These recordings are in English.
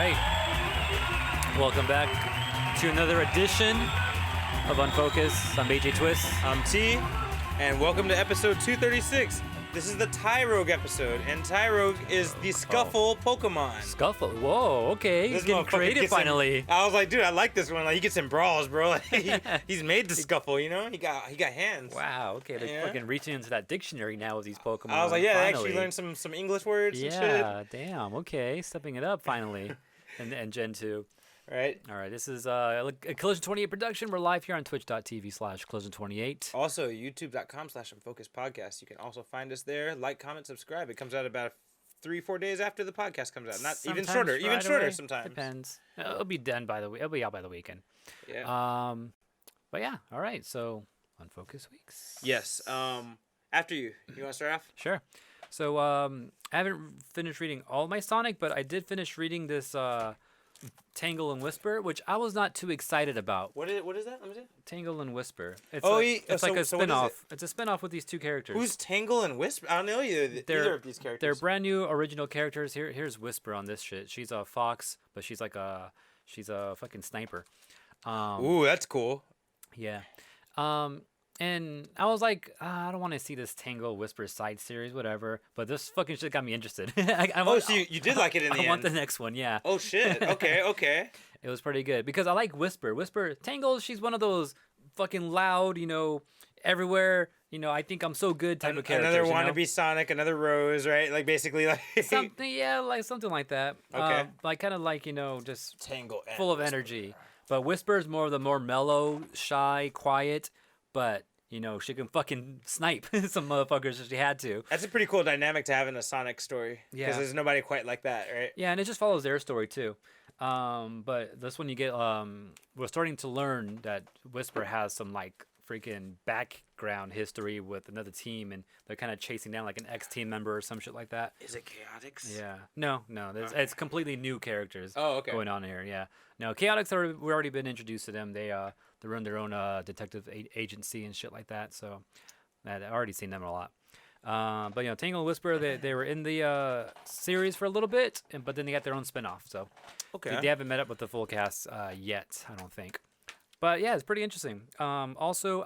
right. Welcome back to another edition of Unfocused. I'm AJ Twist. I'm T, and welcome to episode 236. This is the Tyrogue episode, and Tyrogue is the Scuffle Pokemon. Scuffle? Whoa, okay. He's getting creative finally. I was like, dude, I like this one. Like, he gets in brawls, bro. Like, he's made to scuffle, you know? He got hands. Wow, okay. They're fucking reaching into that dictionary now with these Pokemon. I was like, yeah, finally. they actually learned some English words and shit. Yeah, damn, okay. Stepping it up finally. and Gen 2. Right. All right, this is a Collision 28 production. We're live here on twitch.tv/Collision28. Also, youtube.com/Unfocused Podcast. You can also find us there. Like, comment, subscribe. It comes out about 3-4 days after the podcast comes out. Not Sometimes even shorter away. sometimes. Depends. It'll be done by the week. It'll be out by the weekend. Yeah. But yeah, all right. So, Unfocused Weeks. Yes. After you want to start off? Sure. So, I haven't finished reading all my Sonic, but I did finish reading this Tangle and Whisper, which I was not too excited about. What is that? Let me see. Tangle and Whisper. It's it's like a spin-off. It's a spin-off with these two characters. Who's Tangle and Whisper? I don't know either of these characters. They're brand new original characters. Here's Whisper on this shit. She's a fox, but she's a fucking sniper. Ooh, that's cool. Yeah. And I was like, I don't want to see this Tangle Whisper side series, whatever. But this fucking shit got me interested. So you did like it in the end. I want the next one, yeah. Oh, shit. Okay. It was pretty good. Because I like Whisper. Tangle, she's one of those fucking loud, everywhere, I think I'm so good type of characters. Another wannabe Sonic, another Rose, right? Like, basically, like... something like that. Okay. Kind of like, just Tangle and full of Whisper. energy. But Whisper is more of the more mellow, shy, quiet, but... she can fucking snipe some motherfuckers if she had to. That's a pretty cool dynamic to have in a Sonic story. Yeah. Because there's nobody quite like that, right? Yeah, and it just follows their story, too. But this one you get, we're starting to learn that Whisper has some, freaking background history with another team, and they're kind of chasing down, an ex-team member or some shit like that. Is it Chaotix? Yeah. No. It's completely new characters going on here, yeah. No, Chaotix, we've already been introduced to them. They run their own detective agency and shit like that, so I've already seen them a lot. But, Tangle and Whisper, they were in the series for a little bit, but then they got their own spinoff, so they haven't met up with the full cast yet, I don't think. But, yeah, it's pretty interesting. Also,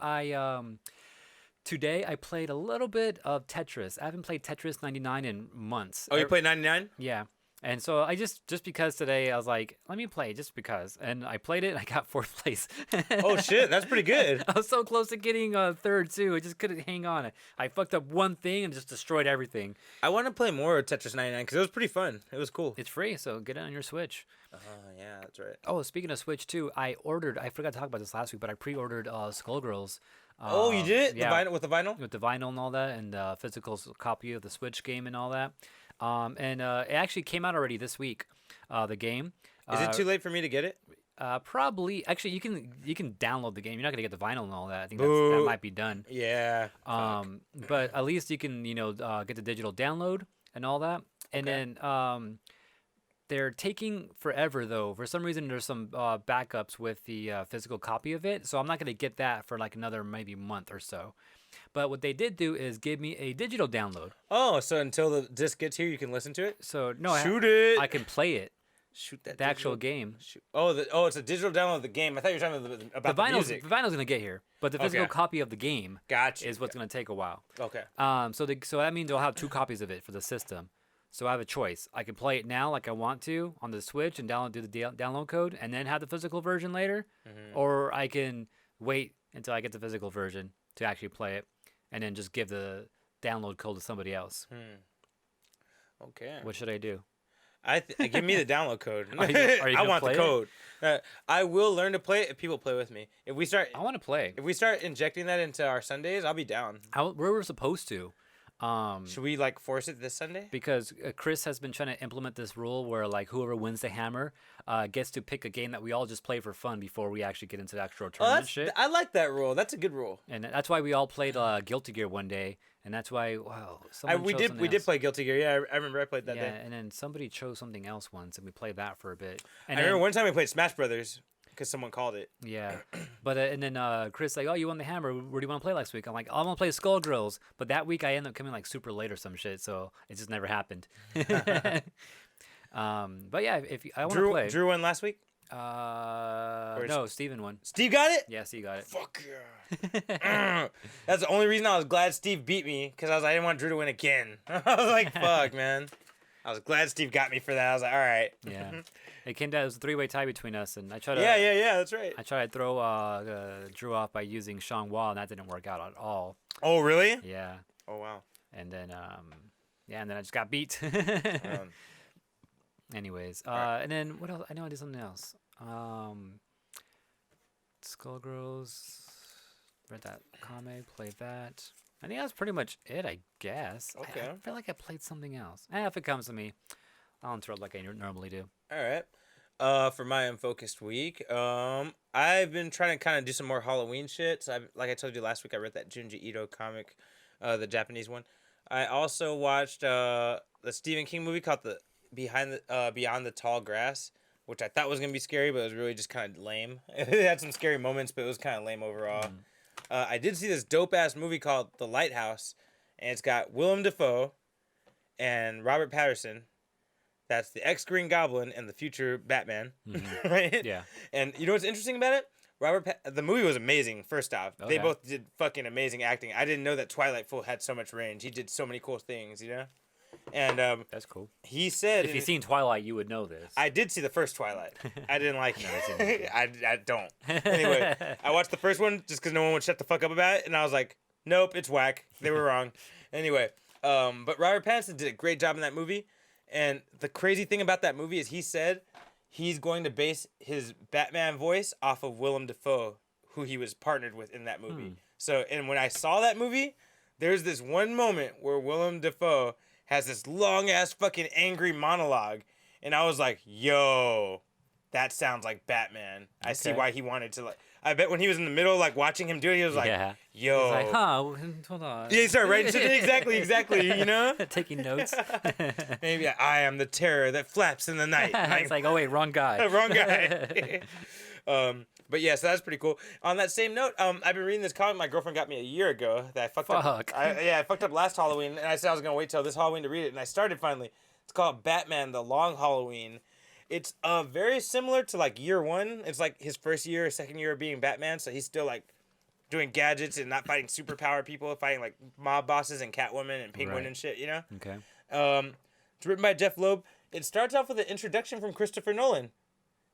today I played a little bit of Tetris. I haven't played Tetris 99 in months. Oh, you played 99? Yeah. And so I just because today I was like, let me play just because. And I played it and I got 4th place. Oh, shit. That's pretty good. I was so close to getting 3rd, too. I just couldn't hang on. I fucked up one thing and just destroyed everything. I want to play more of Tetris 99 because it was pretty fun. It was cool. It's free, so get it on your Switch. Yeah, that's right. Oh, speaking of Switch, too, I forgot to talk about this last week, but I pre-ordered Skullgirls. Oh, you did it? Yeah. With the vinyl? With the vinyl and all that, and physical copy of the Switch game and all that. And it actually came out already this week, the game. Is it too late for me to get it? Probably. Actually, you can download the game. You're not going to get the vinyl and all that. I think that might be done. Yeah. But at least you can, get the digital download and all that. And then they're taking forever, though. For some reason, there's some backups with the physical copy of it. So I'm not going to get that for another maybe month or so. But what they did do is give me a digital download. Oh, so until the disc gets here, you can listen to it? So, no. I can play it. Shoot that. The actual game. Oh, it's a digital download of the game. I thought you were talking about the music. The vinyl's going to get here. But the physical copy of the game is what's going to take a while. Okay. So that means I'll have 2 copies of it for the system. So I have a choice. I can play it now like I want to on the Switch and do the download code and then have the physical version later. Mm-hmm. Or I can wait until I get the physical version to actually play it and then just give the download code to somebody else. Okay. What should I do? Give me the download code. Are you I want the it? code. I will learn to play it if people play with me. I want to play. If we start injecting that into our Sundays, I'll be down. We're supposed to. Should we force it this Sunday? Because Chris has been trying to implement this rule where whoever wins the hammer gets to pick a game that we all just play for fun before we actually get into the actual tournament shit. I like that rule. That's a good rule. And that's why we all played Guilty Gear one day, and that's why we did play Guilty Gear. Yeah, I remember I played that day. And then somebody chose something else once, and we played that for a bit. And I remember one time we played Smash Brothers. Because someone called it. Yeah. But and then Chris oh, you won the hammer. Where do you want to play next week? I'm like, I want to play Skullgirls. But that week I ended up coming super late or some shit. So it just never happened. But yeah, if I want to play. Drew won last week. No, Steven won. Steve got it? Yeah, Steve got it. Fuck yeah. That's the only reason I was glad Steve beat me, because I didn't want Drew to win again. I was like, fuck, man. I was glad Steve got me for that. I was like, all right. Yeah. It came down. It was a 3-way tie between us, and I tried to. Yeah. That's right. I tried to throw Drew off by using Sean Wall, and that didn't work out at all. Oh, really? Yeah. Oh, wow. And then and then I just got beat. Anyways, right. And then what else? I know I did something else. Skullgirls, read that comic, played that. I think that's pretty much it, I guess. Okay. I feel like I played something else. If it comes to me, I'll interrupt like I normally do. All right. For my Unfocused week, I've been trying to kind of do some more Halloween shit. So like I told you last week, I read that Junji Ito comic, the Japanese one. I also watched the Stephen King movie called Beyond the Tall Grass, which I thought was gonna be scary, but it was really just kind of lame. It had some scary moments, but it was kind of lame overall. I did see this dope ass movie called The Lighthouse, and it's got Willem Dafoe and Robert Pattinson. That's the ex-Green Goblin and the future Batman, right? Yeah. And you know what's interesting about it? The movie was amazing. First off, they both did fucking amazing acting. I didn't know that Twilight Fool had so much range. He did so many cool things, you know. And that's cool. He said, if you've seen Twilight, you would know this. I did see the first Twilight. I didn't like it. I don't. Anyway, I watched the first one just because no one would shut the fuck up about it, and I was like, nope, it's whack. They were wrong. Anyway, but Robert Pattinson did a great job in that movie. And the crazy thing about that movie is he said he's going to base his Batman voice off of Willem Dafoe, who he was partnered with in that movie. So, and when I saw that movie, there's this one moment where Willem Dafoe has this long-ass fucking angry monologue. And I was like, yo, that sounds like Batman. I see why he wanted to, like... I bet when he was in the middle, like, watching him do it, he was like, yo. He was like, hold on. Yeah, he started writing shit. Exactly, you know? Taking notes. Maybe I am the terror that flaps in the night. It's like, oh, wait, wrong guy. Wrong guy. But yeah, so that's pretty cool. On that same note, I've been reading this comic my girlfriend got me a year ago that I fucked up. I fucked up last Halloween, and I said I was going to wait till this Halloween to read it, and I started finally. It's called Batman: The Long Halloween. It's very similar to like year one. It's like his first year or second year of being Batman, so he's still like doing gadgets and not fighting superpower people, fighting like mob bosses and Catwoman and Penguin and shit, you know? Okay. It's written by Jeff Loeb. It starts off with an introduction from Christopher Nolan.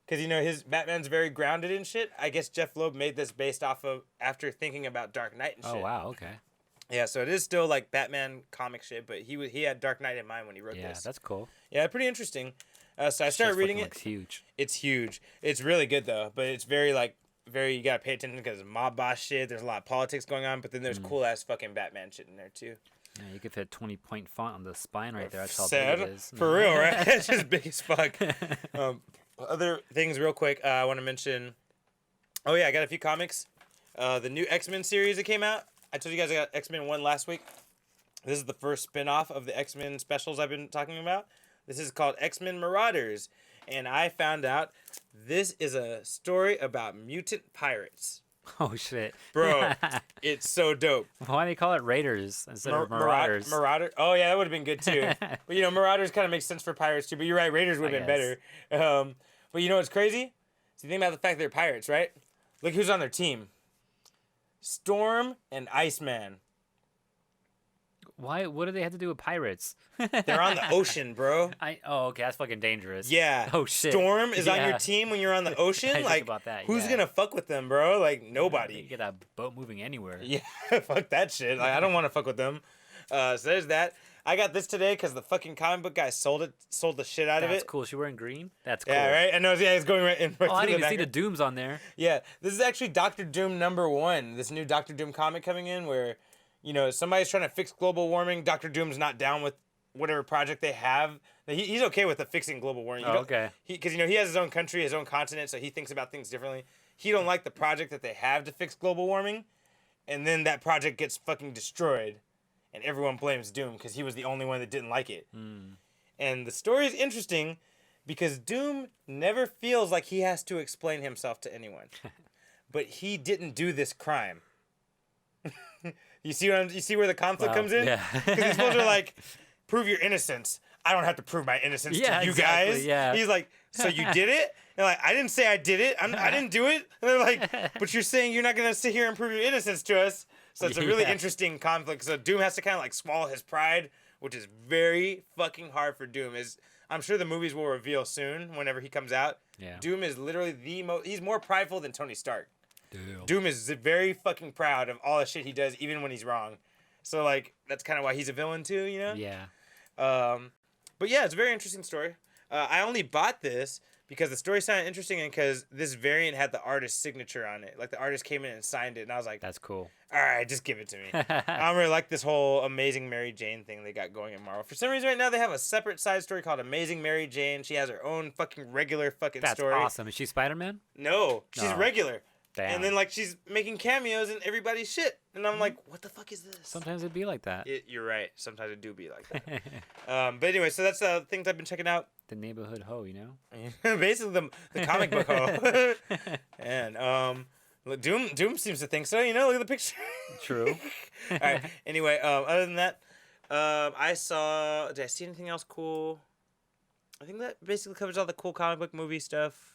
Because, you know, his Batman's very grounded and shit. I guess Jeff Loeb made this based off of after thinking about Dark Knight and shit. Oh, wow, okay. Yeah, so it is still like Batman comic shit, but he had Dark Knight in mind when he wrote this. Yeah, that's cool. Yeah, pretty interesting. So I started reading it. Looks huge. It's huge. It's really good though, but it's very you gotta pay attention because mob boss shit. There's a lot of politics going on, but then there's cool ass fucking Batman shit in there too. Yeah, you could fit 20-point font on the spine right there. That's how big it is. For real, right? It's just big as fuck. Other things real quick. I want to mention. Oh yeah, I got a few comics. The new X-Men series that came out. I told you guys I got X-Men 1 last week. This is the first spin-off of the X-Men specials I've been talking about. This is called X-Men Marauders. And I found out this is a story about mutant pirates. Oh, shit. Bro, it's so dope. Why do they call it Raiders instead of Marauders? Marauder. Oh, yeah, that would have been good, too. But, you know, Marauders kind of makes sense for pirates, too. But you're right, Raiders would have been better. But you know what's crazy? So you think about the fact they're pirates, right? Look who's on their team. Storm and Iceman. Why? What do they have to do with pirates? They're on the ocean, bro. Oh, okay, that's fucking dangerous. Yeah. Oh shit. Storm is on your team when you're on the ocean. I like, about that. Who's gonna fuck with them, bro? Like nobody. You get a boat moving anywhere. Yeah, fuck that shit. Like I don't want to fuck with them. So there's that. I got this today because the fucking comic book guy sold the shit out of it. That's cool. She wearing green? That's cool. Yeah, right? I know. Yeah, it's going right in. Right I didn't even see the Dooms on there. Yeah, this is actually Doctor Doom #1. This new Doctor Doom comic coming in where, you know, somebody's trying to fix global warming. Doctor Doom's not down with whatever project they have. He's okay with the fixing global warming. Okay. Because, you know, he has his own country, his own continent, so he thinks about things differently. He don't like the project that they have to fix global warming, and then that project gets fucking destroyed. And everyone blames Doom because he was the only one that didn't like it. And the story is interesting because Doom never feels like he has to explain himself to anyone. But he didn't do this crime. You see where the conflict comes in? Yeah. Because he's supposed to like prove your innocence. I don't have to prove my innocence to you exactly, guys. Yeah. He's like, so you did it? And like, I didn't say I did it. I didn't do it. And they're like, but you're saying you're not gonna sit here and prove your innocence to us. So it's a really interesting conflict. So Doom has to kind of like swallow his pride, which is very fucking hard for Doom. I'm sure the movies will reveal soon whenever he comes out. Yeah. Doom is literally he's more prideful than Tony Stark. Damn. Doom is very fucking proud of all the shit he does, even when he's wrong. So like that's kind of why he's a villain too, you know? Yeah. But yeah, it's a very interesting story. I only bought this because the story sounded interesting and because this variant had the artist's signature on it. Like the artist came in and signed it, and I was like, that's cool. All right, just give it to me. I don't really like this whole Amazing Mary Jane thing they got going in Marvel. For some reason right now they have a separate side story called Amazing Mary Jane. She has her own fucking regular fucking story. That's awesome. Is she Spider-Man? No, she's regular. Damn. And then like she's making cameos in everybody's shit. And I'm like, what the fuck is this? Sometimes it'd be like that. You're right. Sometimes it do be like that. But anyway, so that's things I've been checking out. The neighborhood hoe, you know? Basically the comic book hoe. And Doom seems to think so, you know, look at the picture. True. All right. Anyway, other than that, did I see anything else cool? I think that basically covers all the cool comic book movie stuff.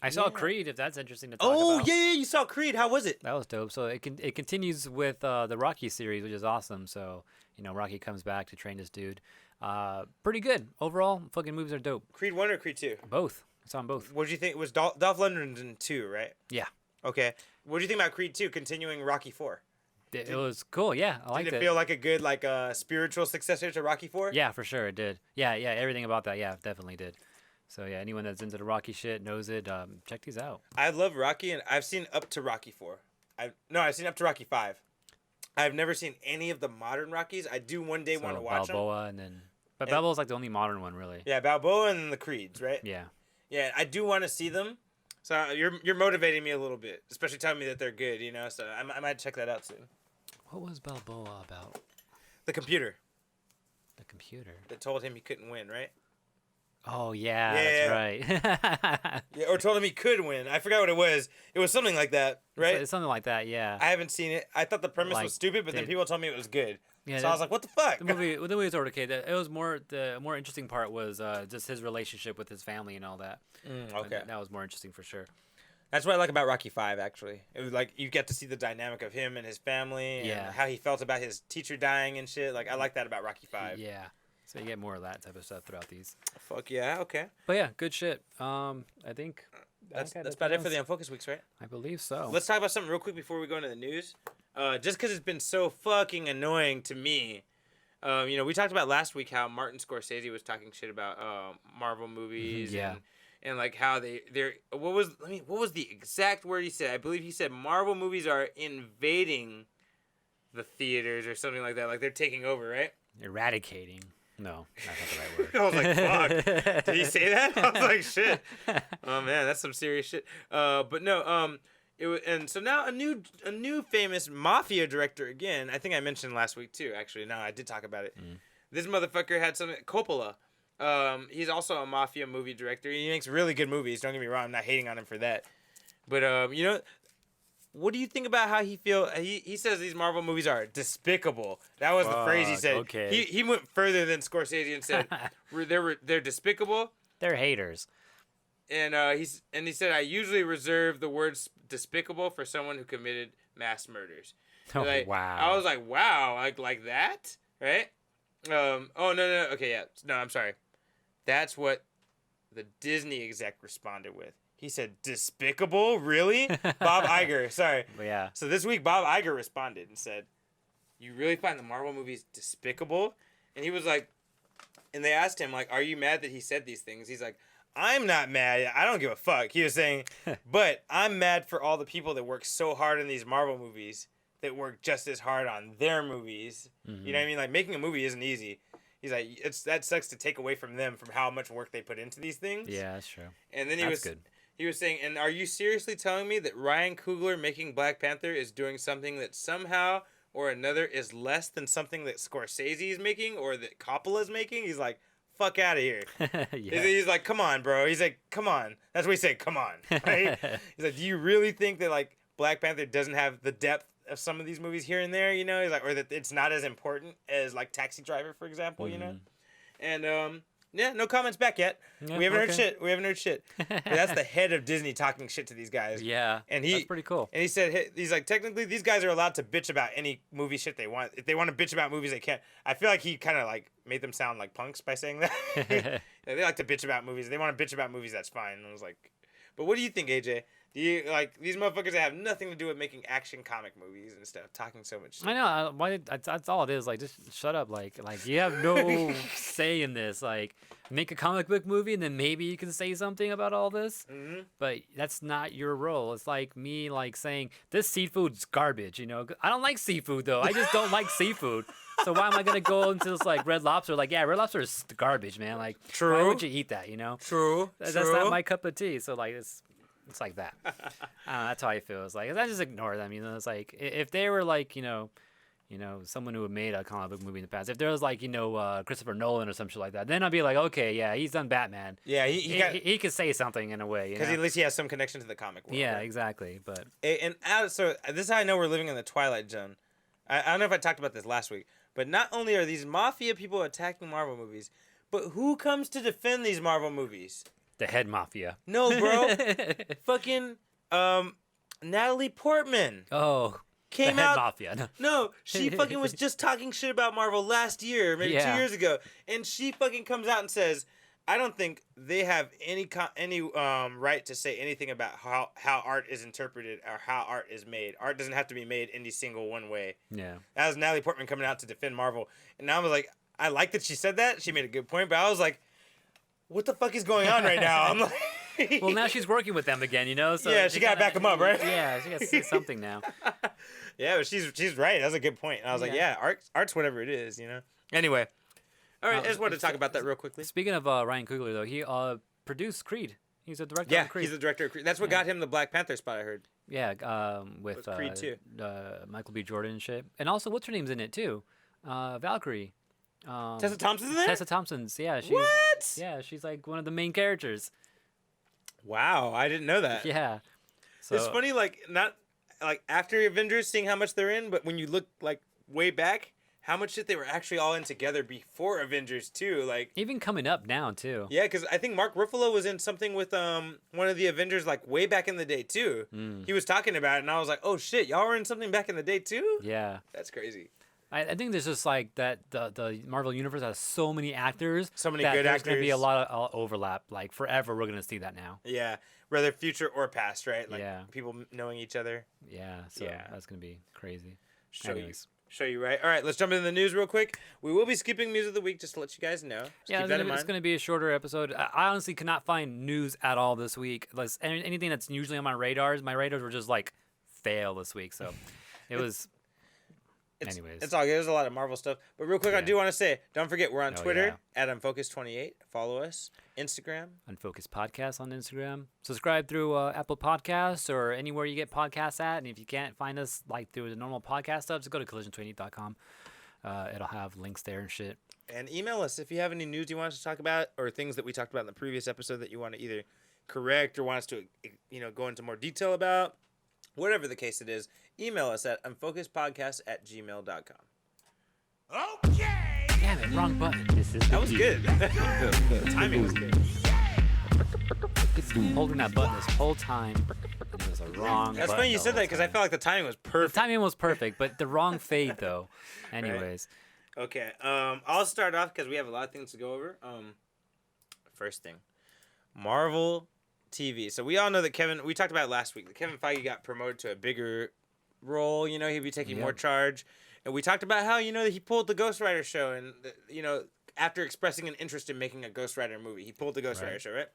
I saw Creed, if that's interesting to talk about. Oh, yeah, you saw Creed. How was it? That was dope. So it continues with the Rocky series, which is awesome. So, you know, Rocky comes back to train this dude. Pretty good. Overall, fucking movies are dope. Creed 1 or Creed 2? Both. I saw them both. What did you think? It was Dolph Lundgren in 2, right? Yeah. Okay. What do you think about Creed 2 continuing Rocky 4? It was cool. Yeah, I liked it. Did it feel like a good, like, spiritual successor to Rocky 4? Yeah, for sure it did. Yeah, everything about that, yeah, definitely did. So, yeah, anyone that's into the Rocky shit knows it. Check these out. I love Rocky, and I've seen up to Rocky 4. I've seen up to Rocky 5. I've never seen any of the modern Rockies. I do one day want to watch Balboa them. But Balboa's like the only modern one, really. Yeah, Balboa and the Creeds, right? Yeah. Yeah, I do want to see them. So you're motivating me a little bit, especially telling me that they're good, you know? So I might check that out soon. What was Balboa about? The computer. The computer? That told him he couldn't win, right? Oh, yeah, that's right. Yeah, or told him he could win. I forgot what it was. It was something like that, right? It's something like that, yeah. I haven't seen it. I thought the premise was stupid, but then people told me it was good. Yeah, so I was like, what the fuck? The movie was okay. It was the more interesting part was just his relationship with his family and all that. Okay. That was more interesting for sure. That's what I like about Rocky 5, actually. It was like you get to see the dynamic of him and his family and how he felt about his teacher dying and shit. Like, I like that about Rocky 5. Yeah. So you get more of that type of stuff throughout these. Fuck yeah, okay. But yeah, good shit. I think that's about it for the Unfocused weeks, right? I believe so. Let's talk about something real quick before we go into the news. Just because it's been so fucking annoying to me. You know, we talked about last week how Martin Scorsese was talking shit about Marvel movies. Yeah. And like how they're what was the exact word he said? I believe he said Marvel movies are invading the theaters or something like that. Like they're taking over, right? Eradicating. No, that's not the right word. I was like, fuck. Did he say that? I was like, shit. Oh man, that's some serious shit. But no, it was, and so now a new famous mafia director again. I think I mentioned last week too. Actually, no, I did talk about it. This motherfucker had something. Coppola. He's also a mafia movie director. He makes really good movies. Don't get me wrong. I'm not hating on him for that. But you know. What do you think about how he feels? He says these Marvel movies are despicable. That was the phrase he said. Okay. He went further than Scorsese and said they're despicable. They're haters. And he said I usually reserve the word despicable for someone who committed mass murders. Oh, like, wow. I was like, wow, like that, right? Oh no, okay, yeah, no, I'm sorry. That's what the Disney exec responded with. He said, despicable? Really? Bob Iger, sorry. Yeah. So this week, Bob Iger responded and said, you really find the Marvel movies despicable? And he was like, and they asked him, like, are you mad that he said these things? He's like, I'm not mad. I don't give a fuck. He was saying, but I'm mad for all the people that work so hard in these Marvel movies that work just as hard on their movies. Mm-hmm. You know what I mean? Like, making a movie isn't easy. He's like, that sucks to take away from them from how much work they put into these things. Yeah, that's true. And then good. He was saying, and are you seriously telling me that Ryan Coogler making Black Panther is doing something that somehow or another is less than something that Scorsese is making or that Coppola is making? He's like, fuck out of here. Yeah. He's like, come on, bro. He's like, come on. That's what he said, come on. Right? He's like, do you really think that like Black Panther doesn't have the depth of some of these movies here and there, you know? He's like, or that it's not as important as like Taxi Driver, for example, you know? And yeah, no comments back yet. Yeah, we haven't heard shit. But that's the head of Disney talking shit to these guys. Yeah, and that's pretty cool. And he said, he's like, technically, these guys are allowed to bitch about any movie shit they want. If they want to bitch about movies, they can. I feel like he kind of like made them sound like punks by saying that. They like to bitch about movies. If they want to bitch about movies, that's fine. And I was like, but what do you think, AJ? Do you like these motherfuckers that have nothing to do with making action comic movies and stuff, talking so much shit? I know. Why? That's all it is. Like, just shut up. Like you have no say in this. Like, make a comic book movie, and then maybe you can say something about all this. Mm-hmm. But that's not your role. It's like me, like saying this seafood's garbage. You know, I don't like seafood though. I just don't like seafood. So why am I gonna go into this like Red Lobster? Like, yeah, Red Lobster is garbage, man. Like, True. Why would you eat that? You know. True. That's not my cup of tea. So like it's like that. That's how I feel. It's like I just ignore them. You know, it's like if they were like you know, someone who had made a comic book movie in the past. If there was like Christopher Nolan or some shit like that, then I'd be like, okay, yeah, he's done Batman. Yeah, he could say something in a way. Because at least he has some connection to the comic world. Yeah, right? exactly. But so this is how I know we're living in the Twilight Zone. I don't know if I talked about this last week, but not only are these mafia people attacking Marvel movies, but who comes to defend these Marvel movies? The head mafia. No, bro. Fucking Natalie Portman. Oh. Came the head out. Mafia. No, she fucking was just talking shit about Marvel last year, maybe 2 years ago, and she fucking comes out and says, "I don't think they have any right to say anything about how art is interpreted or how art is made. Art doesn't have to be made any single one way." Yeah. That was Natalie Portman coming out to defend Marvel, and I was like, I like that she said that. She made a good point, but I was like, what the fuck is going on right now? I'm like, well, now she's working with them again, you know. So yeah, she got to back them up, right? Yeah, she got to say something now. Yeah, but she's right. That's a good point. And I was like, yeah, art's whatever it is, you know. Anyway, all right, I just wanted to talk about that real quickly. Speaking of Ryan Coogler, though, he produced Creed. He's a director of Creed. Yeah, he's the director of Creed. That's what got him the Black Panther spot, I heard. Yeah, with Creed 2. Michael B. Jordan and shit. And also, what's her name's in it, too? Valkyrie. Tessa Thompson's in there? Tessa Thompson's, yeah. What? Yeah, she's like one of the main characters. Wow, I didn't know that. Yeah. So, it's funny, like, not like after Avengers, seeing how much they're in, but when you look like way back, how much shit they were actually all in together before Avengers too. Like even coming up now too. Yeah, because I think Mark Ruffalo was in something with one of the Avengers like way back in the day too. He was talking about it, and I was like, oh shit, y'all were in something back in the day too. Yeah, that's crazy. I think there's just like that the Marvel Universe has so many actors, so many good actors. There's gonna be a lot of overlap. Like forever, we're gonna see that now. Yeah, whether future or past, right? Like people knowing each other. Yeah, so that's gonna be crazy. Show you right. All right, let's jump into the news real quick. We will be skipping news of the week just to let you guys know. Keep that in mind. It's going to be a shorter episode. I honestly could not find news at all this week. Anything that's usually on my radars were just like fail this week. So it was. Anyways, it's all good. There's a lot of Marvel stuff. But real quick, I do want to say, don't forget, we're on Twitter at Unfocused28. Follow us. Instagram. Unfocused Podcast on Instagram. Subscribe through Apple Podcasts or anywhere you get podcasts at. And if you can't find us like through the normal podcast stuff, just go to collision28.com. It'll have links there and shit. And email us if you have any news you want us to talk about or things that we talked about in the previous episode that you want to either correct or want us to go into more detail about. Whatever the case it is, email us at unfocusedpodcast@gmail.com. Okay. Damn it, wrong button. That was good. The timing was good. It's holding that button this whole time. And it was a wrong That's funny you said that because I felt like the timing was perfect. The timing was perfect, but the wrong fade though. Anyways. Right. Okay. I'll start off because we have a lot of things to go over. First thing, Marvel TV. So we all know that we talked about it last week, that Kevin Feige got promoted to a bigger role. He'd be taking more charge. And we talked about how, that he pulled the Ghost Rider show. And, after expressing an interest in making a Ghost Rider movie, he pulled the Ghost Rider show, right?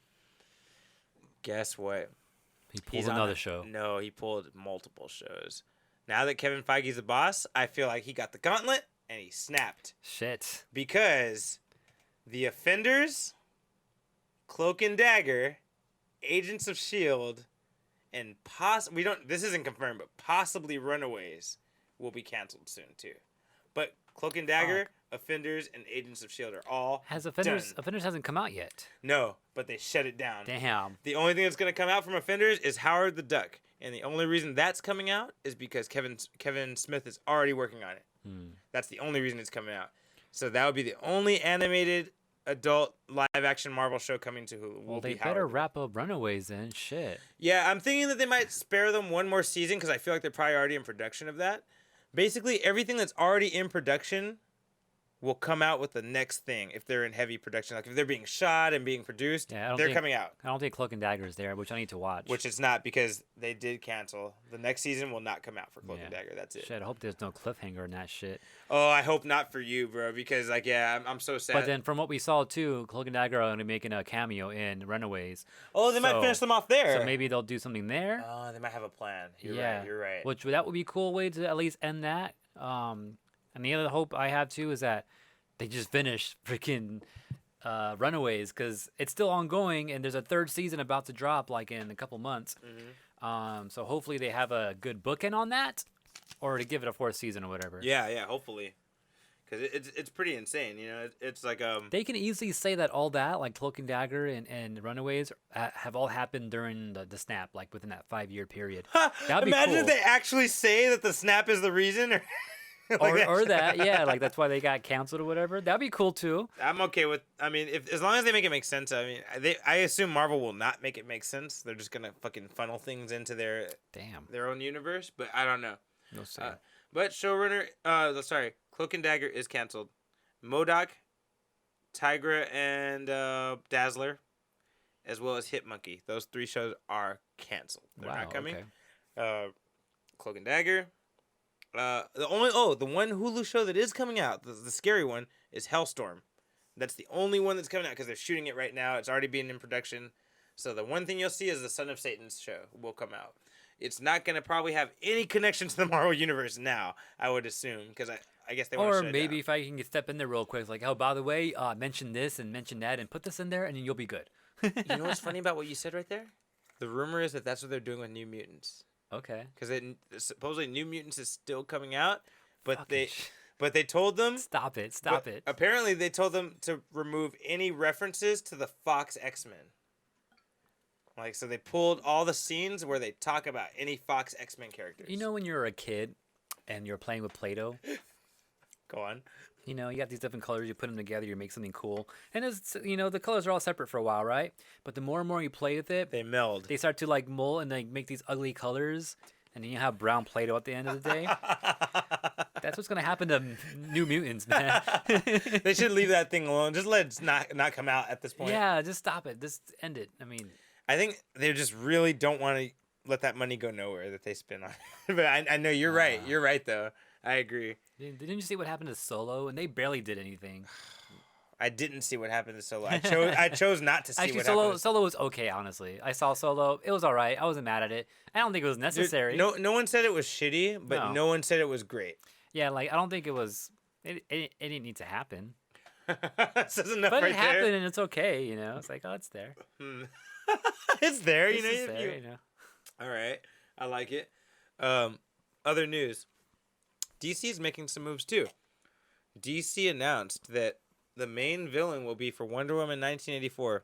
Guess what? He pulled another show. No, he pulled multiple shows. Now that Kevin Feige's the boss, I feel like he got the gauntlet and he snapped. Shit. Because The Offenders, Cloak and Dagger, Agents of S.H.I.E.L.D., and this isn't confirmed, but possibly Runaways will be canceled soon too. But Cloak and Dagger, Offenders, and Agents of S.H.I.E.L.D. are all Offenders done. hasn't come out yet. No, but they shut it down. Damn. The only thing that's going to come out from Offenders is Howard the Duck. And the only reason that's coming out is because Kevin Smith is already working on it. That's the only reason it's coming out. So that would be the only animated adult live-action Marvel show coming to Hulu. Well, they better wrap up Runaways then. Shit. Yeah, I'm thinking that they might spare them one more season because I feel like they're probably already in production of that. Basically, everything that's already in production will come out with the next thing if they're in heavy production. Like if they're being shot and being produced, they're coming out. I don't think Cloak and Dagger is there, which I need to watch. Which it's not because they did cancel. The next season will not come out for Cloak and Dagger. That's it. Shit, I hope there's no cliffhanger in that shit. Oh, I hope not for you, bro, because like I'm so sad. But then from what we saw too, Cloak and Dagger are going to be making a cameo in Runaways. Oh, they might finish them off there. So maybe they'll do something there. Oh, they might have a plan. You're right. Which that would be a cool way to at least end that. And the other hope I have too is that they just finish freaking Runaways because it's still ongoing and there's a third season about to drop like in a couple months. Mm-hmm. So hopefully they have a good bookend on that, or to give it a fourth season or whatever. Yeah, hopefully, because it's pretty insane. You know, it's like they can easily say that all that like Cloak and Dagger and Runaways have all happened during the snap, like within that 5-year period. That'd be Imagine cool. if they actually say that the snap is the reason. Or that, yeah, like that's why they got canceled or whatever. That'd be cool too. I'm okay with. I mean, if as long as they make it make sense. I mean, I assume Marvel will not make it make sense. They're just gonna fucking funnel things into their own universe. But I don't know. No say. But showrunner, Cloak and Dagger is canceled. MODOK, Tigra, and Dazzler, as well as Hit Monkey. Those 3 shows are canceled. They're not coming. Okay. Cloak and Dagger. The one Hulu show that is coming out, the scary one, is Hellstorm. That's the only one that's coming out because they're shooting it right now. It's already being in production. So the one thing you'll see is the Son of Satan's show will come out. It's not going to probably have any connection to the Marvel Universe now, I would assume, because I guess they want to shut it down. Or maybe if I can step in there real quick, like, oh, by the way, mention this and mention that and put this in there and then you'll be good. You know what's funny about what you said right there? The rumor is that that's what they're doing with New Mutants. Okay. Because supposedly New Mutants is still coming out, but they told them stop it. Apparently they told them to remove any references to the Fox X-Men. Like, so they pulled all the scenes where they talk about any Fox X-Men characters. You know when you're a kid and you're playing with Play-Doh? Go on. You know, you got these different colors, you put them together, you make something cool. And it's, you know, the colors are all separate for a while, right? But the more and more you play with it, they meld. They start to like mold and like make these ugly colors. And then you have brown Play-Doh at the end of the day. That's what's going to happen to New Mutants, man. They should leave that thing alone. Just let it not come out at this point. Yeah, just stop it. Just end it. I mean, I think they just really don't want to let that money go nowhere that they spend on it. But I know you're right. You're right, though. I agree. Didn't you see what happened to Solo? And they barely did anything. I didn't see what happened to Solo. I chose not to see what happened. Solo was okay, honestly. I saw Solo. It was all right. I wasn't mad at it. I don't think it was necessary. No one said it was shitty, but no one said it was great. Yeah, like I don't think it was. It didn't need to happen. Says enough but right it happened, and it's okay. You know, it's like, oh, it's there. It's there. You know. It's there. You know. All right, I like it. Other news. DC is making some moves too. DC announced that the main villain will be for Wonder Woman 1984.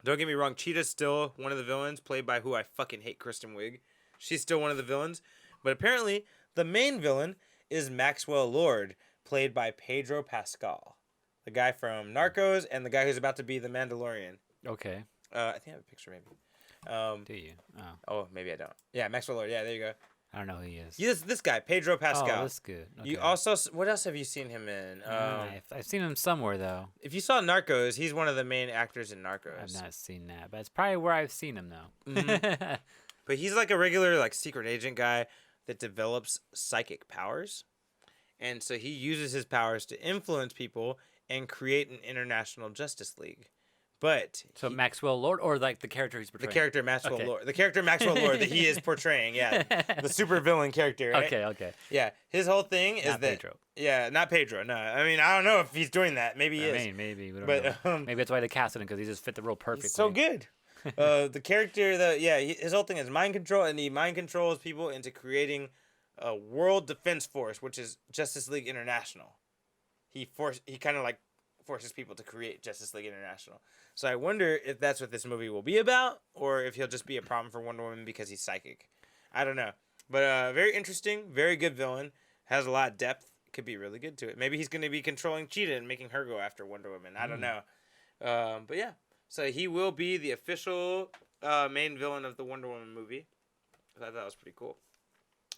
Don't get me wrong, Cheetah's still one of the villains, played by who I fucking hate, Kristen Wiig. She's still one of the villains. But apparently, the main villain is Maxwell Lord, played by Pedro Pascal. The guy from Narcos and the guy who's about to be the Mandalorian. Okay. I think I have a picture maybe. Do you? Oh, maybe I don't. Yeah, Maxwell Lord. Yeah, there you go. I don't know who he is. Yes, this guy, Pedro Pascal. Oh, that's good. Okay. You also, what else have you seen him in? I've seen him somewhere though. If you saw Narcos, he's one of the main actors in Narcos. I've not seen that, but it's probably where I've seen him though. Mm-hmm. But he's like a regular like secret agent guy that develops psychic powers, and so he uses his powers to influence people and create an international justice league. But Maxwell Lord, or like the character he's portraying? The character Maxwell Lord. The character Maxwell Lord that he is portraying, yeah. The super villain character, right? Okay. Yeah. His whole thing is not that Pedro. Yeah, not Pedro. No. I mean, I don't know if he's doing that. Maybe he is. Maybe. We don't know. Maybe that's why they casted him, because he just fit the role perfectly. He's so good. The character, his whole thing is mind control, and he mind controls people into creating a world defense force, which is Justice League International. He kind of like forces people to create Justice League International. So I wonder if that's what this movie will be about, or if he'll just be a problem for Wonder Woman because he's psychic. I don't know. But very interesting, very good villain. Has a lot of depth. could be really good to it. Maybe he's going to be controlling Cheetah and making her go after Wonder Woman. I don't know. But yeah, so he will be the official main villain of the Wonder Woman movie. I thought that was pretty cool.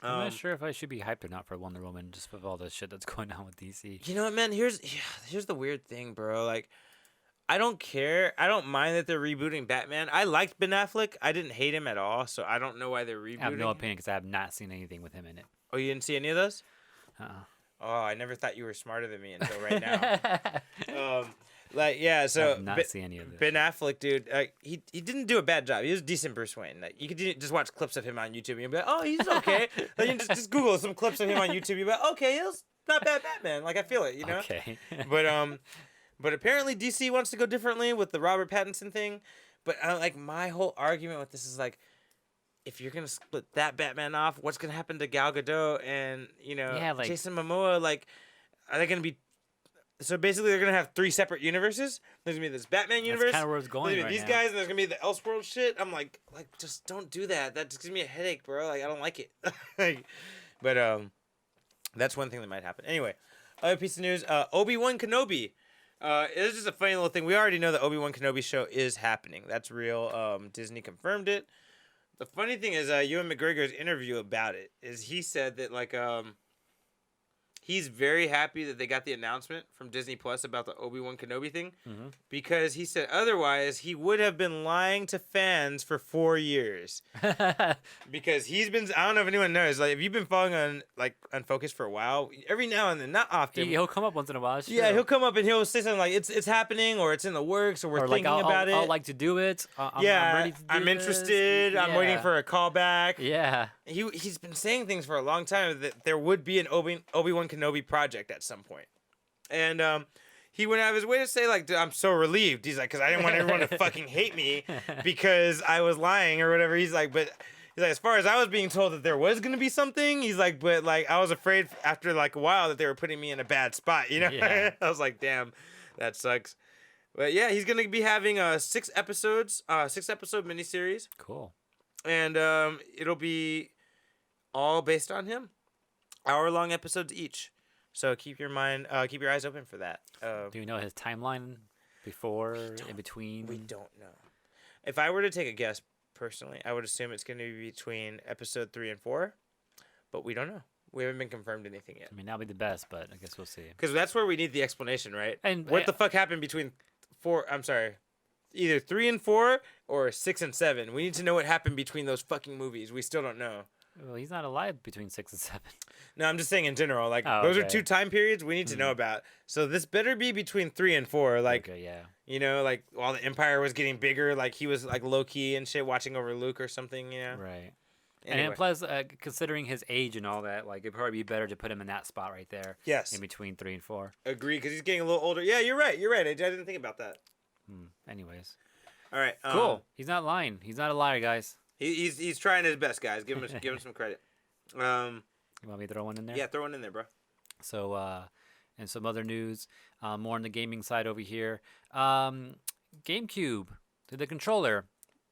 I'm not sure if I should be hyped or not for Wonder Woman, just with all the shit that's going on with DC. You know what, man? Here's the weird thing, bro. Like, I don't care. I don't mind that they're rebooting Batman. I liked Ben Affleck. I didn't hate him at all, so I don't know why they're rebooting. I have no opinion because I have not seen anything with him in it. Oh, you didn't see any of those? Oh, I never thought you were smarter than me until right now. So I have not seen any of this. Ben Affleck, dude, he didn't do a bad job. He was a decent Bruce Wayne. Like, you could just watch clips of him on YouTube and you'll be like, oh, he's okay. Like, you just Google some clips of him on YouTube. You'll be like, okay, he was not bad Batman. Like, I feel it, you know? Okay. But apparently DC wants to go differently with the Robert Pattinson thing. But my whole argument with this is like, if you're gonna split that Batman off, what's gonna happen to Gal Gadot and Jason Momoa? Like, are they gonna be? So basically, they're gonna have 3 separate universes. There's gonna be this Batman universe. That's kind of where it's going right these now. guys, and there's gonna be the Elseworld shit. I'm like, just don't do that. That just gives me a headache, bro. Like, I don't like it. But that's one thing that might happen. Anyway, other piece of news: ObiWan Kenobi. It's just a funny little thing. We already know the ObiWan Kenobi show is happening. That's real. Disney confirmed it. The funny thing is, Ewan McGregor's interview about it is he said that he's very happy that they got the announcement from Disney Plus about the Obi-Wan Kenobi thing, because he said otherwise he would have been lying to fans for 4 years. Because he's been, I don't know if anyone knows, like, if you've been following on Unfocused for a while, every now and then, not often. He'll come up once in a while. Sure. Yeah, he'll come up and he'll say something like it's happening, or it's in the works, or we're thinking about it. I'll like to do it. I'm ready to do I'm this. interested. Yeah. I'm waiting for a callback. Yeah. He's been saying things for a long time that there would be an Obi-Wan Kenobi project at some point. And he went out of his way to say, like, dude, I'm so relieved. He's like, because I didn't want everyone to fucking hate me because I was lying or whatever. He's like, as far as I was being told that there was going to be something, he's like, but like, I was afraid after like a while that they were putting me in a bad spot, you know? Yeah. I was like, damn, that sucks. But yeah, he's going to be having 6 episode miniseries. Cool. And it'll be all based on him. Hour-long episodes each. So keep your eyes open for that. Do you know his timeline before, in between? We don't know. If I were to take a guess, personally, I would assume it's going to be between episode 3 and 4, but we don't know. We haven't been confirmed anything yet. I mean, that'll be the best, but I guess we'll see. Because that's where we need the explanation, right? And what the fuck happened between either 3 and 4 or 6 and 7? We need to know what happened between those fucking movies. We still don't know. Well, he's not alive between 6 and 7. No, I'm just saying in general. Like, those are 2 time periods we need to know about. So this better be between 3 and 4. Like, yeah. You know, like, while the Empire was getting bigger, like, he was, like, low-key and shit watching over Luke or something, you know? Right. Anyway. And plus, considering his age and all that, like, it'd probably be better to put him in that spot right there. Yes. In between 3 and 4. Agree, because he's getting a little older. Yeah, you're right. I didn't think about that. Anyways. All right. Cool. He's not lying. He's not a liar, guys. He's trying his best, guys. Give him some credit. You want me to throw one in there? Yeah, throw one in there, bro. So, and some other news, more on the gaming side over here. GameCube, the controller,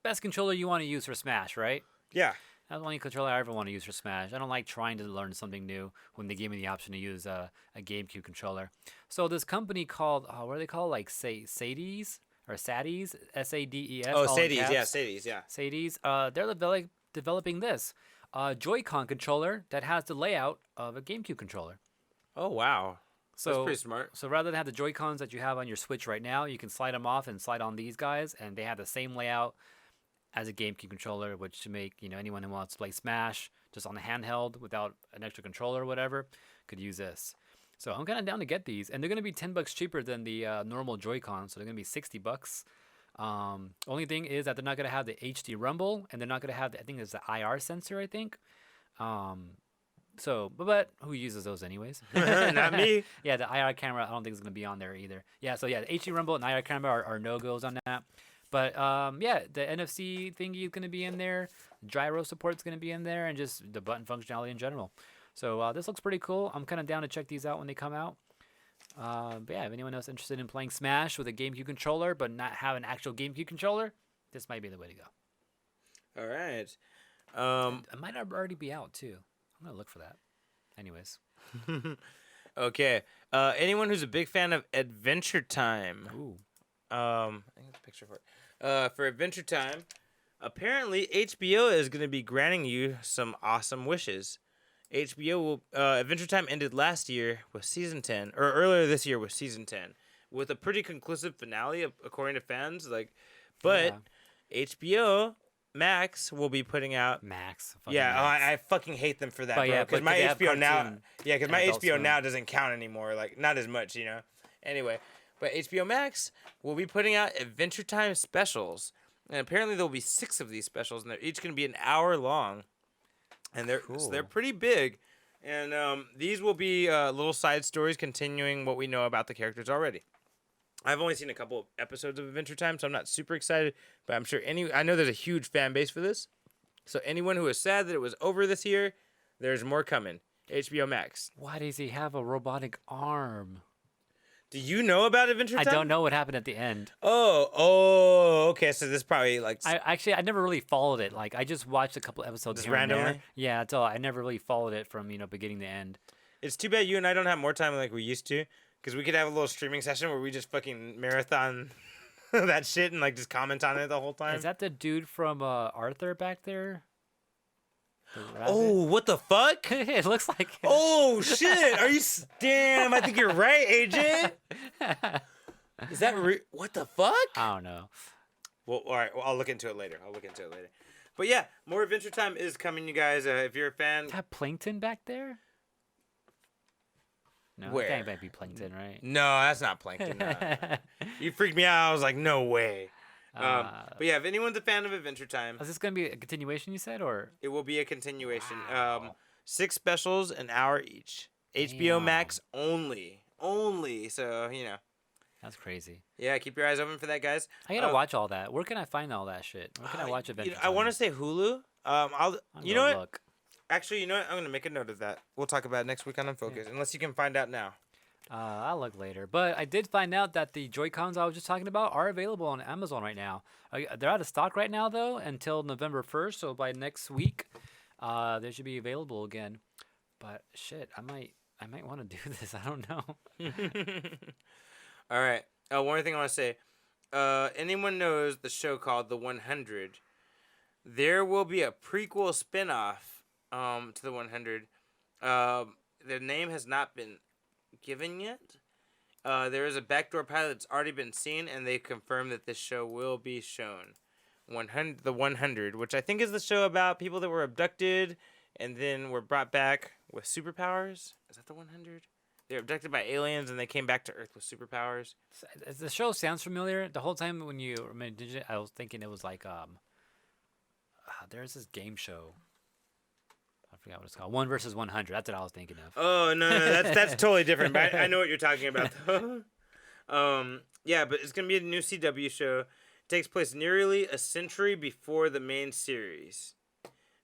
best controller you want to use for Smash, right? Yeah. That's the only controller I ever want to use for Smash. I don't like trying to learn something new when they gave me the option to use a GameCube controller. So this company called, what are they called? Like Sades or Sades, S-A-D-E-S. Oh, Sades, yeah, Sades, yeah. Sades. They're developing this JoyCon controller that has the layout of a GameCube controller. Oh, wow. So, that's pretty smart. So rather than have the Joy-Cons that you have on your Switch right now, you can slide them off and slide on these guys, and they have the same layout as a GameCube controller, which to make anyone who wants to play Smash just on the handheld without an extra controller or whatever could use this. So I'm kind of down to get these, and they're gonna be $10 cheaper than the normal Joy-Con, so they're gonna be $60. Only thing is that they're not gonna have the HD rumble, and they're not gonna have I think there's the IR sensor. I think. So, but who uses those anyways? Not me. Yeah, the IR camera I don't think is gonna be on there either. Yeah, so yeah, the HD rumble and IR camera are no-goes on that. But yeah, the NFC thingy is gonna be in there. Gyro support's gonna be in there, and just the button functionality in general. So this looks pretty cool. I'm kind of down to check these out when they come out. But yeah, if anyone else interested in playing Smash with a GameCube controller but not have an actual GameCube controller, this might be the way to go. All right. It might already be out too. I'm gonna look for that. Anyways. Okay. Anyone who's a big fan of Adventure Time. Ooh. I think that's a picture for it. For Adventure Time, apparently HBO is going to be granting you some awesome wishes. HBO will Adventure Time ended last year with season 10, or earlier this year with season 10, with a pretty conclusive finale according to fans. But HBO Max will be putting out Max. Yeah, I fucking hate them for that, bro. Because my HBO now, because my HBO now doesn't count anymore. Like not as much, Anyway, but HBO Max will be putting out Adventure Time specials, and apparently there'll be 6 of these specials, and they're each going to be an hour long. And they're pretty big, and these will be little side stories continuing what we know about the characters already. I've only seen a couple of episodes of Adventure Time, so I'm not super excited. But I'm sure I know there's a huge fan base for this. So anyone who is sad that it was over this year, there's more coming. HBO Max. Why does he have a robotic arm? Do you know about Adventure Time? I don't know what happened at the end. Oh, okay. So this probably I never really followed it. Like I just watched a couple episodes just randomly. There. Yeah, that's all. I never really followed it from beginning to end. It's too bad you and I don't have more time like we used to, because we could have a little streaming session where we just fucking marathon that shit and just comment on it the whole time. Is that the dude from Arthur back there? Oh, what the fuck? It looks like. Oh shit! Are you? Damn! I think you're right, AJ. Is that what the fuck? I don't know. Well, all right. Well, I'll look into it later. But yeah, more Adventure Time is coming, you guys. If you're a fan. Is that Plankton back there? No, where? That might be Plankton, right? No, that's not Plankton. No. You freaked me out. I was like, no way. But yeah, if anyone's a fan of Adventure Time, is this gonna be a continuation? You said, or it will be a continuation. Wow. 6 specials, an hour each. Damn. HBO Max only. So that's crazy. Yeah, keep your eyes open for that, guys. I gotta watch all that. Where can I find all that shit? Where can I watch Adventure Time? I want to say Hulu. I'll you know what? Look. Actually, you know what? I'm gonna make a note of that. We'll talk about it next week on Unfocused, unless you can find out now. I'll look later. But I did find out that the Joy-Cons I was just talking about are available on Amazon right now. They're out of stock right now, though, until November 1st. So by next week, they should be available again. But shit, I might want to do this. I don't know. All right. One more thing I want to say. Anyone knows the show called The 100? There will be a prequel spinoff to The 100. The name has not been given yet. There is a backdoor pilot that's already been seen, and they confirmed that this show will be shown. The 100, which I think is the show about people that were abducted and then were brought back with superpowers. Is that the 100? They were abducted by aliens and they came back to Earth with superpowers. The show sounds familiar. The whole time when you mentioned it, I was thinking it was like there's this game show. I forgot what it's called. 1 versus 100. That's what I was thinking of. Oh no, that's totally different. But I know what you're talking about, though. Yeah, but it's gonna be a new CW show. It takes place nearly a century before the main series.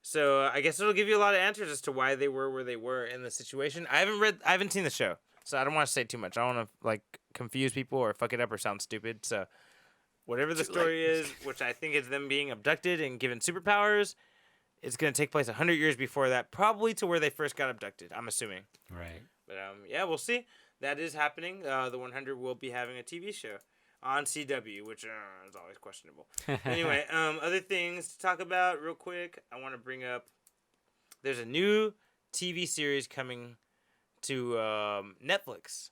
So I guess it'll give you a lot of answers as to why they were where they were in the situation. I haven't seen the show, so I don't want to say too much. I don't want to confuse people or fuck it up or sound stupid. So whatever the story is, which I think is them being abducted and given superpowers. It's going to take place 100 years before that, probably to where they first got abducted, I'm assuming. Right. But, yeah, we'll see. That is happening. The 100 will be having a TV show on CW, which is always questionable. Anyway, other things to talk about real quick. I want to bring up, there's a new TV series coming to Netflix.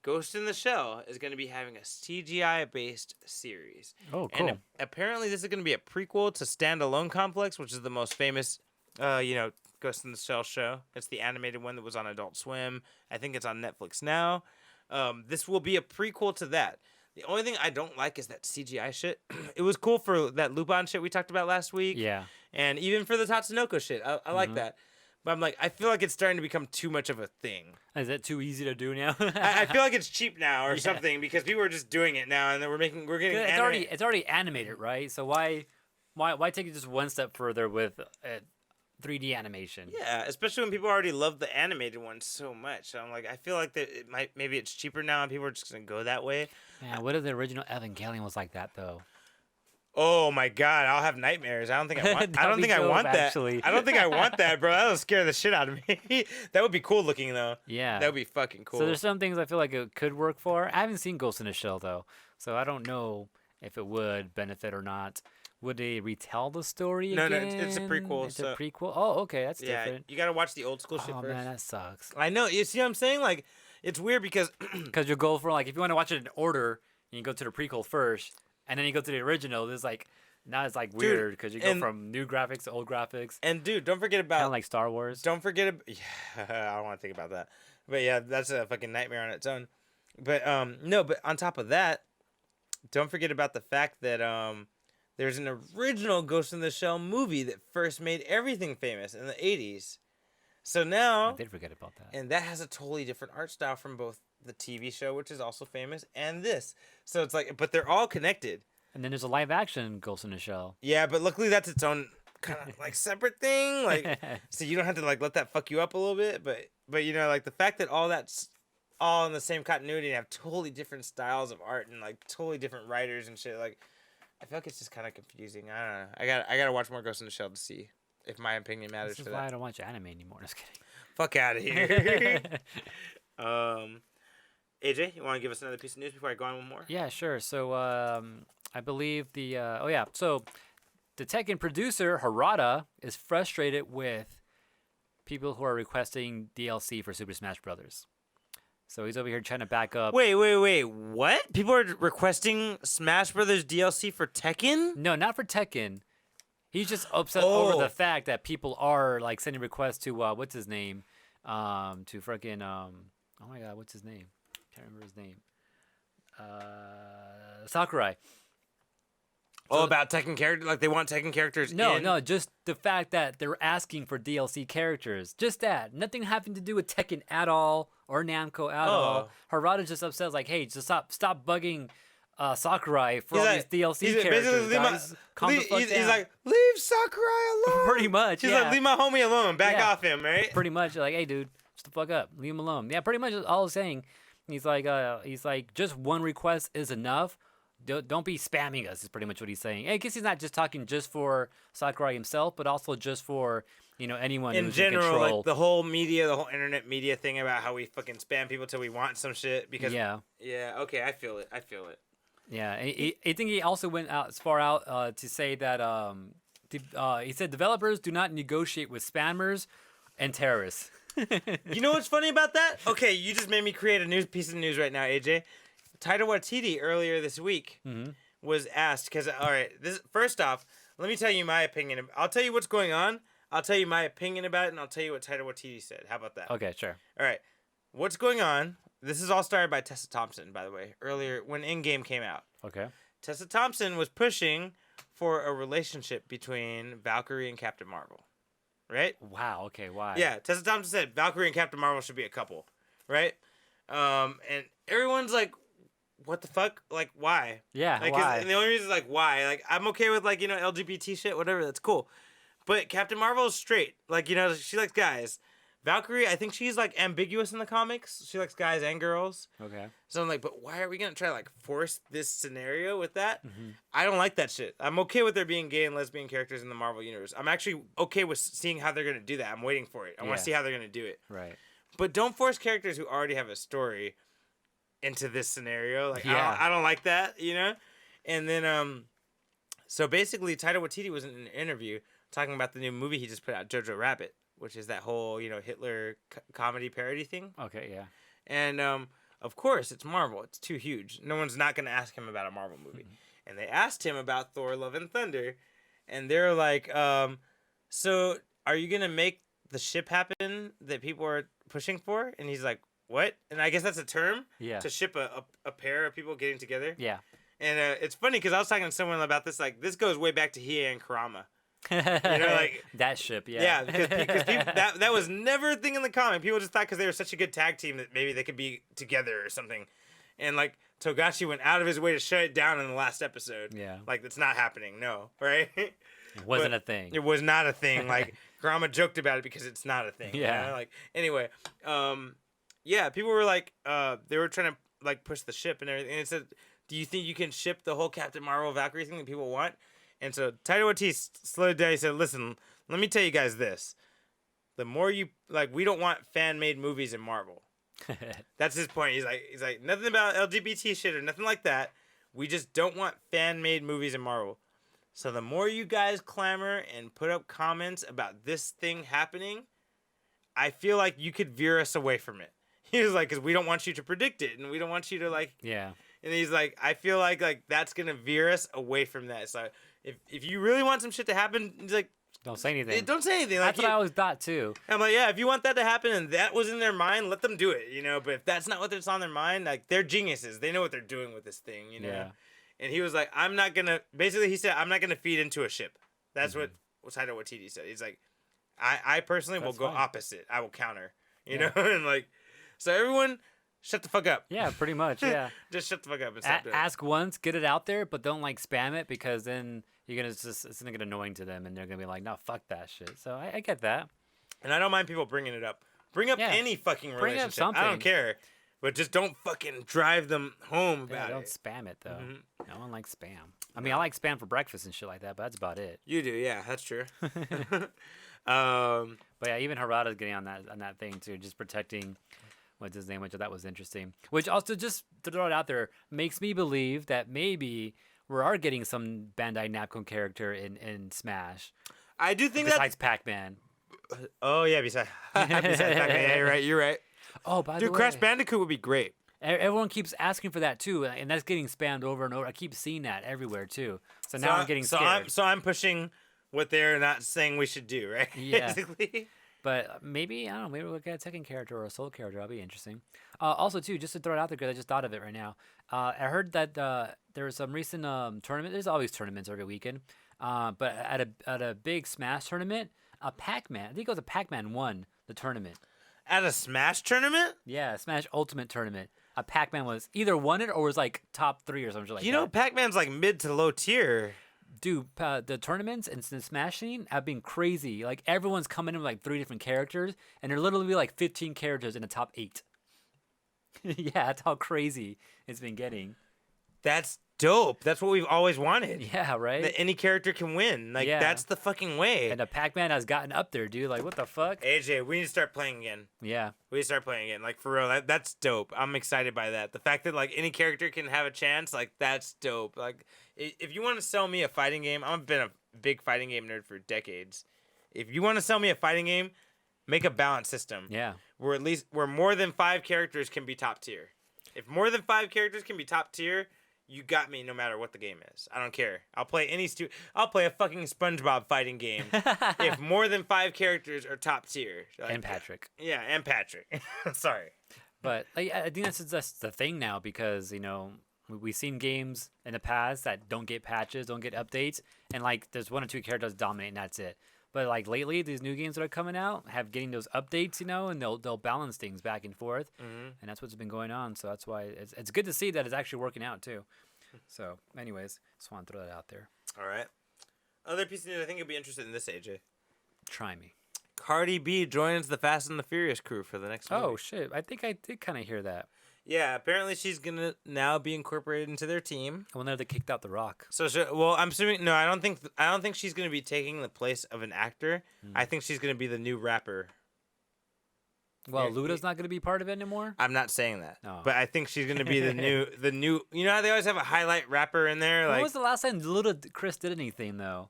Ghost in the Shell is going to be having a CGI-based series. Oh, cool. And apparently this is going to be a prequel to Standalone Complex, which is the most famous, Ghost in the Shell show. It's the animated one that was on Adult Swim. I think it's on Netflix now. This will be a prequel to that. The only thing I don't like is that CGI shit. It was cool for that Lupin shit we talked about last week. Yeah. And even for the Tatsunoko shit. I like that. But I'm like, I feel like it's starting to become too much of a thing. Is it too easy to do now? I feel like it's cheap now or something because people are just doing it now and then we're getting it's already animated, right? So why take it just one step further with 3D animation? Yeah, especially when people already love the animated ones so much. So I'm like, I feel like that maybe it's cheaper now and people are just gonna go that way. Man, what if the original Evangelion was like that though? Oh my god, I'll have nightmares. I don't think I want. I don't think I want that. Actually. I don't think I want that, bro. That'll scare the shit out of me. That would be cool looking though. Yeah. That would be fucking cool. So there's some things I feel like it could work for. I haven't seen Ghost in the Shell though, so I don't know if it would benefit or not. Would they retell the story again? No, it's a prequel. It's a prequel. Oh, okay, that's different. You gotta watch the old school shit Oh first. man, that sucks. I know. You see what I'm saying? Like, it's weird because your goal for like if you want to watch it in order, you go to the prequel first, and then you go to the original. It's like now it's like weird because you go from new graphics to old graphics. And dude, don't forget about kind of like Star Wars. Don't forget. Yeah, I don't want to think about that. But yeah, that's a fucking nightmare on its own. But no. But on top of that, don't forget about the fact that there's an original Ghost in the Shell movie that first made everything famous in the 80s. So now I did forget about that. And that has a totally different art style from both the TV show, which is also famous, and this. So it's like, but they're all connected. And then there's a live action Ghost in the Shell. Yeah, but luckily that's its own kind of like separate thing. Like, so you don't have to like let that fuck you up a little bit. But you know, like the fact that all that's all in the same continuity and have totally different styles of art and like totally different writers and shit. Like, I feel like it's just kind of confusing. I don't know. I gotta watch more Ghost in the Shell to see if my opinion matters. This is for why that. I don't watch anime anymore. Just kidding. Fuck out of here. AJ, you want to give us another piece of news before I go on one more? Yeah, sure. So I believe so the Tekken producer Harada is frustrated with people who are requesting DLC for Super Smash Brothers. So he's over here trying to back up. Wait. What? People are requesting Smash Brothers DLC for Tekken? No, not for Tekken. He's just upset over the fact that people are like sending requests to what's his name, to freaking oh my god, what's his name? Can't remember his name. Sakurai. So, about Tekken characters? Like they want Tekken characters? No, just the fact that they're asking for DLC characters. Just that. Nothing having to do with Tekken at all or Namco at all. Harada's just upset, like, hey, just stop bugging Sakurai for all these DLC characters. He's like, leave Sakurai alone. Pretty much. He's like, leave my homie alone. Back off him, right? Pretty much. Like, hey, dude, shut the fuck up. Leave him alone. Yeah, pretty much all he's saying. He's like, just one request is enough. Don't be spamming us. Is pretty much what he's saying. I guess he's not just talking just for Sakurai himself, but also just for anyone in who's general, in control. like the whole media, the whole internet media thing about how we fucking spam people till we want some shit. Because okay, I feel it. Yeah, I think he also went as far out to say that he said developers do not negotiate with spammers and terrorists. You know what's funny about that? Okay, you just made me create a piece of news right now, AJ. Taika Waititi earlier this week was asked because first off, let me tell you my opinion. I'll tell you what's going on. I'll tell you my opinion about it, and I'll tell you what Taika Waititi said. How about that? Okay, sure. All right, what's going on? This is all started by Tessa Thompson, by the way. Earlier when In-Game came out. Okay. Tessa Thompson was pushing for a relationship between Valkyrie and Captain Marvel. Right? Wow. Okay. Why? Yeah. Tessa Thompson said Valkyrie and Captain Marvel should be a couple. Right? And everyone's like, what the fuck? Like, why? Yeah. Like, why? And the only reason is like, why? Like, I'm okay with like, LGBT shit, whatever. That's cool. But Captain Marvel is straight. Like, she likes guys. Valkyrie, I think she's like ambiguous in the comics. She likes guys and girls. Okay. So I'm like, but why are we gonna try to like force this scenario with that? Mm-hmm. I don't like that shit. I'm okay with there being gay and lesbian characters in the Marvel universe. I'm actually okay with seeing how they're gonna do that. I'm waiting for it. I want to see how they're gonna do it. Right. But don't force characters who already have a story into this scenario. Like, I don't like that, And then so basically, Taika Waititi was in an interview talking about the new movie he just put out, Jojo Rabbit, which is that whole Hitler comedy parody thing. Okay, yeah. And of course, it's Marvel. It's too huge. No one's not gonna ask him about a Marvel movie. Mm-hmm. And they asked him about Thor: Love and Thunder, and they're like, "So are you gonna make the ship happen that people are pushing for?" And he's like, "What?" And I guess that's a term. Yeah. To ship a pair of people getting together. Yeah. And it's funny because I was talking to someone about this. Like, this goes way back to Hiei and Kurama. Like that ship, yeah, because people, that was never a thing in the comic. People just thought because they were such a good tag team that maybe they could be together or something, and like Togashi went out of his way to shut it down in the last episode. Yeah, like that's not happening. No, right? It wasn't a thing. It was not a thing. Like Kurama joked about it because it's not a thing. Yeah. Like anyway, yeah, people were like, they were trying to like push the ship and everything, and it said Do you think you can ship the whole Captain Marvel Valkyrie thing that people want? And so Taika Waititi slowed down. He said, listen, let me tell you guys this. The more you, like, we don't want fan-made movies in Marvel. That's his point. He's like, nothing about LGBT shit or nothing like that. We just don't want fan-made movies in Marvel. So the more you guys clamor and put up comments about this thing happening, I feel like you could veer us away from it. He was like, because we don't want you to predict it, and we don't want you to, like... Yeah. And he's like, I feel like that's going to veer us away from that. So if you really want some shit to happen, he's like... Don't say anything. Don't say anything. Like, that's what I always thought, too. I'm like, yeah, if you want that to happen and that was in their mind, let them do it, you know? But if that's not what's on their mind, like, they're geniuses. They know what they're doing with this thing, you know? Yeah. And he was like, I'm not going to... Basically, he said, I'm not going to feed into a ship. That's what Taika Waititi said. He's like, I personally will go opposite. I will counter, you know? And, like, so everyone... Shut the fuck up. Yeah, pretty much, yeah. Just shut the fuck up and stop doing it. Ask once, get it out there, but don't, like, spam it, because then it's gonna get annoying to them, and they're gonna be like, no, fuck that shit. So I get that. And I don't mind people bringing it up. Bring up any fucking relationship. Bring up something. I don't care. But just don't fucking drive them home about it. Don't spam it, though. No one likes spam. I mean, I like spam for breakfast and shit like that, but that's about it. You do, yeah, that's true. But yeah, even Harada's getting on that thing, too, just protecting... What's his name? Which I thought was interesting. Which also, just to throw it out there, makes me believe that maybe we are getting some Bandai Namco character in Smash. I do think besides Pac-Man. Oh yeah, besides Pac-Man. Yeah, you're right. Oh, by the way, Crash Bandicoot would be great. Everyone keeps asking for that too, and that's getting spammed over and over. I keep seeing that everywhere too. So now I'm getting scared. I'm pushing what they're not saying we should do, right? Yeah. Basically. But maybe, I don't know, maybe we'll get a Tekken character or a Soul character. That'll be interesting. Also, too, just to throw it out there, because I just thought of it right now. I heard that there was some recent tournament. There's always tournaments every weekend. But at a big Smash tournament, a Pac-Man, I think it was a Pac-Man won the tournament. At a Smash tournament? Yeah, Smash Ultimate tournament. A Pac-Man was either won it or was like top 3 or something like that. You know, Pac-Man's like mid to low tier. Dude, the tournaments and the Smash scene have been crazy. Like, everyone's coming in with like 3 different characters, and there literally be like 15 characters in the top 8. Yeah, that's how crazy it's been getting. That's dope. That's what we've always wanted. Yeah, right? That any character can win. Like, that's the fucking way. And the Pac-Man has gotten up there, dude. Like, what the fuck? AJ, we need to start playing again. Yeah. We need to start playing again. Like, for real, that's dope. I'm excited by that. The fact that, like, any character can have a chance, like, that's dope. Like, if you want to sell me a fighting game, I've been a big fighting game nerd for decades. If you want to sell me a fighting game, make a balanced system. Yeah. Where more than 5 characters can be top tier. If more than 5 characters can be top tier, you got me no matter what the game is. I don't care. I'll play I'll play a fucking SpongeBob fighting game if more than 5 characters are top tier. Like, and Patrick. Yeah, and Patrick. Sorry. But like, I think that's just the thing now, because, you know, we've seen games in the past that don't get patches, don't get updates, and like there's 1 or 2 characters dominate and that's it. But like lately, these new games that are coming out have getting those updates, you know, and they'll balance things back and forth, and that's what's been going on. So that's why it's good to see that it's actually working out too. So, anyways, just want to throw that out there. All right. Other piece of news, I think you'll be interested in this, AJ. Try me. Cardi B joins the Fast and the Furious crew for the next movie. Oh shit! I think I did kind of hear that. Yeah, apparently she's gonna now be incorporated into their team. I wonder if they kicked out The Rock. So, well, I'm assuming no. I don't think she's gonna be taking the place of an actor. I think she's gonna be the new rapper. Well, Luda's not gonna be part of it anymore. I'm not saying that, but I think she's gonna be the new. You know how they always have a highlight rapper in there. Like, when was the last time Chris did anything though?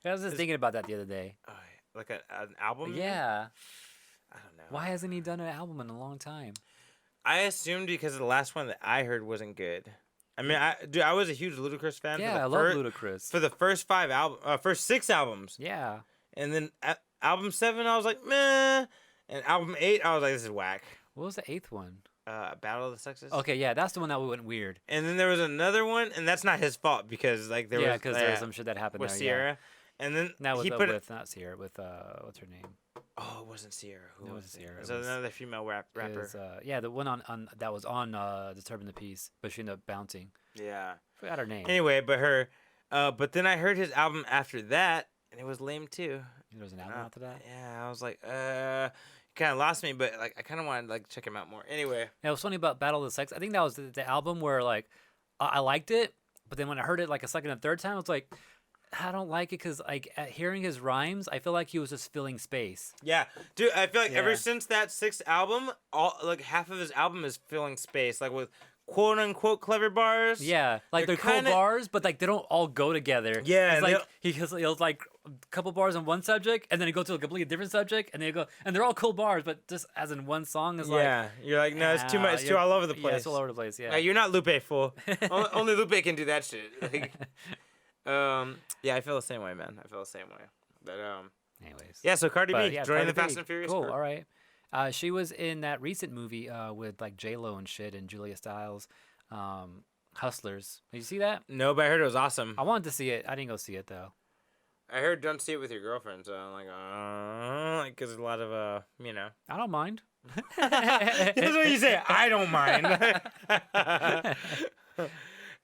I was just thinking about that the other day. Like an album? Yeah. I don't know. Why hasn't he done an album in a long time? I assumed because the last one that I heard wasn't good. I mean, I was a huge Ludacris fan. Yeah, I love Ludacris. For the first 6 albums. Yeah. And then album 7, I was like, meh. And album 8, I was like, this is whack. What was the 8th one? Battle of the Sexes. Okay, yeah, that's the one that went weird. And then there was another one, and that's not his fault because like there was some shit that happened with there, Sierra. Yeah. And then not Sierra, with what's her name? Oh, it wasn't Sierra. Who was Sierra? It was another female rapper. Yeah, the one on that was on Disturbing the Peace, but she ended up bouncing. Yeah. Forgot her name. Anyway, but then I heard his album after that, and it was lame too. There was an album after that? Yeah, I was like, kind of lost me, but like I kind of wanted to like check him out more. Anyway. Yeah, it was funny about Battle of the Sex. I think that was the album where like I liked it, but then when I heard it like a second and third time, I was like, I don't like it because like at hearing his rhymes, I feel like he was just filling space. Yeah, dude. I feel like ever since that 6th album, half of his album is filling space, like with quote unquote clever bars. Yeah, like they're cool bars, but like they don't all go together. Yeah, it's like he'll like a couple bars on one subject, and then he go to a completely different subject, and they're all cool bars, but just as in one song is like you're like no, it's too much. It's too all over the place. Yeah, it's all over the place. Yeah, you're not Lupe, fool. Only Lupe can do that shit. Like, yeah, I feel the same way, man. I feel the same way. But anyways, yeah. So Cardi B joining the Fast and Furious. Cool. All right. She was in that recent movie with like J-Lo and shit and Julia Stiles, Hustlers. Did you see that? No, but I heard it was awesome. I wanted to see it. I didn't go see it though. I heard don't see it with your girlfriend, so I'm like, because there's a lot of I don't mind. That's what you say. I don't mind.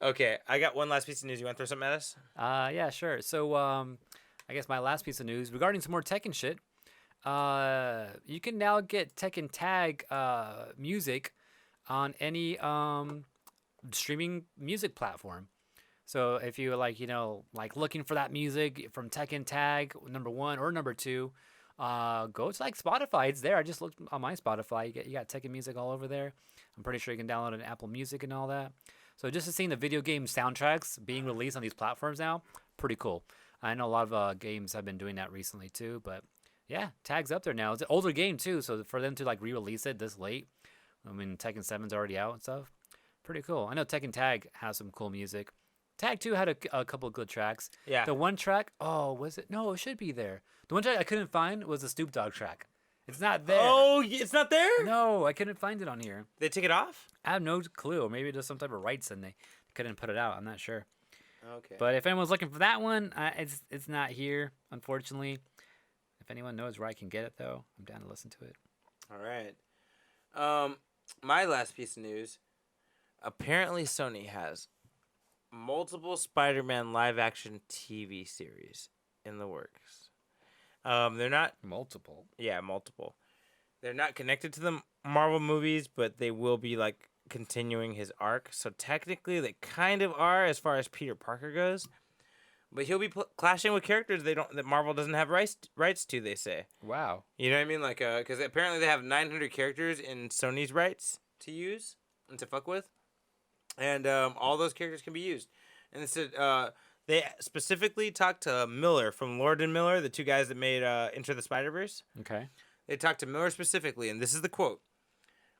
Okay, I got one last piece of news. You want to throw something at us? Yeah, sure. So, I guess my last piece of news regarding some more Tekken shit. You can now get Tekken Tag music on any streaming music platform. So if you like looking for that music from Tekken Tag number 1 or number 2, go to like Spotify. It's there. I just looked on my Spotify. You got Tekken music all over there. I'm pretty sure you can download it on Apple Music and all that. So just to seeing the video game soundtracks being released on these platforms now, pretty cool. I know a lot of games have been doing that recently too, but yeah, Tag's up there now. It's an older game too, so for them to like re-release it this late, I mean Tekken 7's already out and stuff, pretty cool. I know Tekken Tag has some cool music. Tag 2 had a couple of good tracks. Yeah. The one track, was it? No, it should be there. The one track I couldn't find was the Snoop Dogg track. It's not there. Oh, it's not there? No, I couldn't find it on here. They took it off? I have no clue. Or maybe there's some type of rights and they couldn't put it out. I'm not sure. Okay. But if anyone's looking for that one, it's not here, unfortunately. If anyone knows where I can get it, though, I'm down to listen to it. All right. My last piece of news. Apparently, Sony has multiple Spider-Man live-action TV series in the works. They're not... Multiple? Yeah, multiple. They're not connected to the Marvel movies, but they will be, like, continuing his arc. So technically, they kind of are as far as Peter Parker goes. But he'll be clashing with characters that Marvel doesn't have rights to, they say. Wow. You know what I mean? Like, because apparently they have 900 characters in Sony's rights to use and to fuck with. And all those characters can be used. And it said they specifically talked to Miller from Lord and Miller, the two guys that made Into the Spider-Verse. Okay. They talked to Miller specifically, and this is the quote.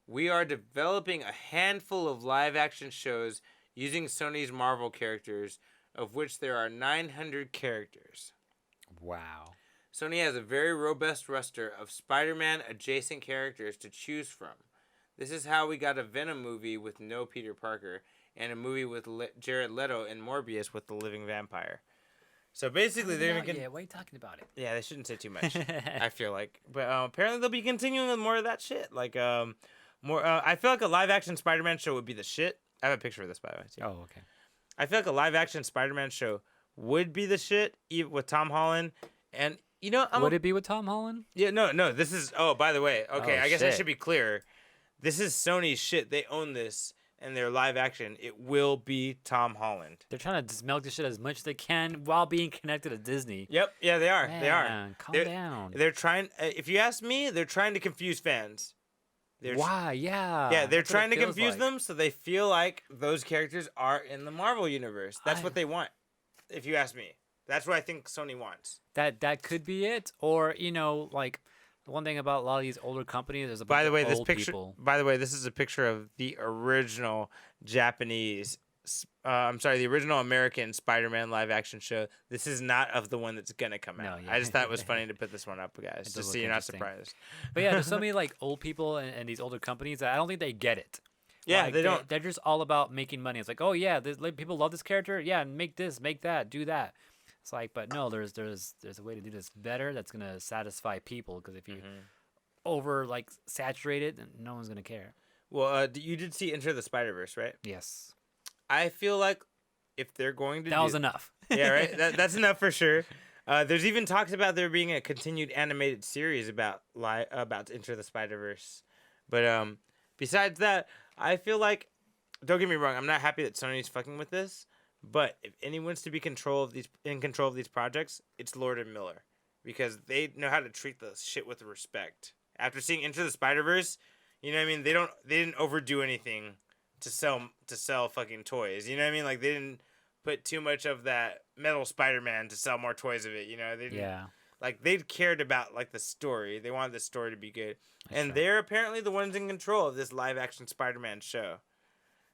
"We are developing a handful of live-action shows using Sony's Marvel characters, of which there are 900 characters." Wow. Sony has a very robust roster of Spider-Man adjacent characters to choose from. This is how we got a Venom movie with no Peter Parker and a movie with Jared Leto and Morbius with the living vampire. So basically, they're going to... Yeah, why are you talking about it? Yeah, they shouldn't say too much, I feel like. But apparently they'll be continuing with more of that shit. Like, more. I feel like a live-action Spider-Man show would be the shit. I have a picture of this, by the way, too. Oh, okay. I feel like a live-action Spider-Man show would be the shit with Tom Holland. And, would it be with Tom Holland? Yeah, no. This is... Oh, by the way. Okay, I guess I shit. should be clear. This is Sony's shit. They own this. And their live action, it will be Tom Holland. They're trying to just milk this shit as much as they can while being connected to Disney. Yep. Yeah, they are. Man, they are. Calm down. They're trying... if you ask me, they're trying to confuse fans. Why? Yeah. Yeah, they're trying to confuse them so they feel like those characters are in the Marvel universe. That's what they want, if you ask me. That's what I think Sony wants. That could be it. Or, like... The one thing about a lot of these older companies is about this picture. By the way, this is a picture of the original Japanese. The original American Spider-Man live-action show. This is not of the one that's gonna come out. I just thought it was funny to put this one up, guys, just so you're not surprised. But yeah, there's so many like old people and these older companies that I don't think they get it. Yeah, they don't. They're just all about making money. It's like, oh yeah, people love this character. Yeah, make this, make that, do that. It's like, but no, there's a way to do this better that's gonna satisfy people. Because if you over saturate it, then no one's gonna care. Well, you did see Into the Spider-Verse, right? Yes. I feel like if they're going to, that was enough. Yeah, right. That's enough for sure. There's even talks about there being a continued animated series about Into the Spider-Verse, but besides that, I feel like don't get me wrong. I'm not happy that Sony's fucking with this. But if anyone's to be in control of these projects, it's Lord and Miller, because they know how to treat the shit with respect. After seeing Into the Spider-Verse, you know what I mean? They didn't overdo anything to sell fucking toys. You know what I mean? Like, they didn't put too much of that metal Spider-Man to sell more toys of it. You know? They didn't, like, they cared about like the story. They wanted the story to be good, and they're apparently the ones in control of this live-action Spider-Man show.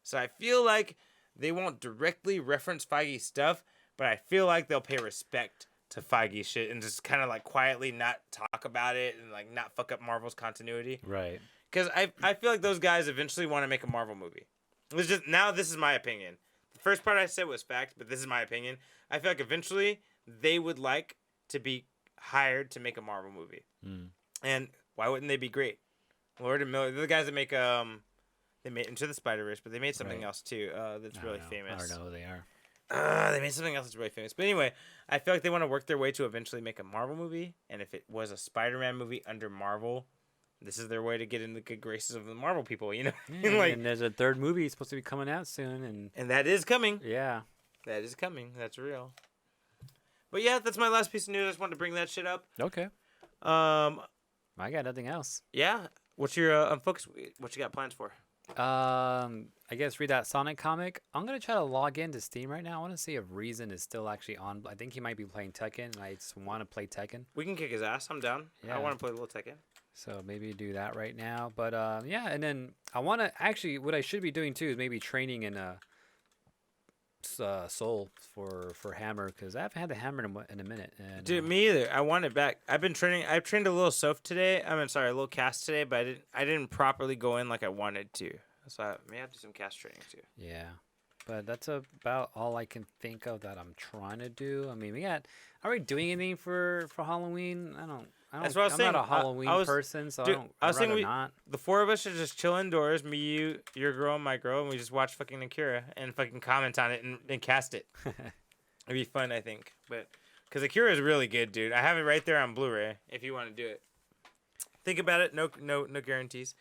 So I feel like they won't directly reference Feige's stuff, but I feel like they'll pay respect to Feige's shit and just kind of like quietly not talk about it and like not fuck up Marvel's continuity. Right. Because I feel like those guys eventually want to make a Marvel movie. It's just, now this is my opinion. The first part I said was fact, but this is my opinion. I feel like eventually they would like to be hired to make a Marvel movie. And why wouldn't they be great? Lord and Miller, they're the guys that make they made Into the Spider-Verse, but they made something else too that's really famous. I don't know who they are. They made something else that's really famous. But anyway, I feel like they want to work their way to eventually make a Marvel movie. And if it was a Spider-Man movie under Marvel, this is their way to get in the good graces of the Marvel people, you know? Yeah, like, and there's a third movie supposed to be coming out soon. And that is coming. Yeah. That is coming. That's real. But yeah, that's my last piece of news. I just wanted to bring that shit up. Okay. I got nothing else. Yeah. What's your Unfocused? What you got plans for? I guess read that Sonic comic. I'm gonna try to log into Steam right now. I want to see if Reason is still actually on. I think he might be playing Tekken, and I just want to play Tekken. We can kick his ass. I'm down. Yeah. I want to play a little Tekken. So maybe do that right now. But yeah, and then I want to actually. What I should be doing too is maybe training in Soul for Hammer, because I haven't had the Hammer in a minute. And, dude, me either. I want it back. I've been training. I trained a little Soph today. A little cast today, but I didn't properly go in like I wanted to. So I may have to do some cast training too. Yeah, but that's about all I can think of that I'm trying to do. I mean, are we doing anything for Halloween? I don't. That's what I was saying. I'm not a Halloween person, so dude, I was thinking not. The four of us should just chill indoors. Me, you, your girl, and my girl, and we just watch fucking Akira and fucking comment on it and cast it. It'd be fun, I think. But because Akira is really good, dude. I have it right there on Blu-ray. If you want to do it, think about it. No guarantees.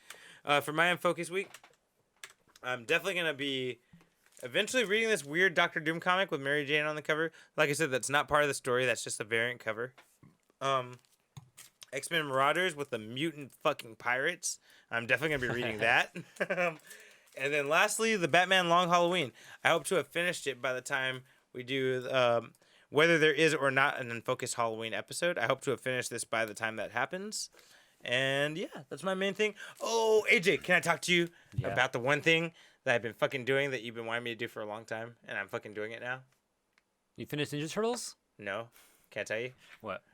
For my Unfocused week, I'm definitely gonna be eventually reading this weird Doctor Doom comic with Mary Jane on the cover. Like I said, that's not part of the story. That's just a variant cover. X-Men Marauders with the mutant fucking pirates. I'm definitely going to be reading that. And then lastly, the Batman Long Halloween. I hope to have finished it by the time we do, whether there is or not an Unfocused Halloween episode. I hope to have finished this by the time that happens. And yeah, that's my main thing. Oh, AJ, can I talk to you about the one thing that I've been fucking doing that you've been wanting me to do for a long time? And I'm fucking doing it now. You finished Ninja Turtles? No. Can't tell you. What?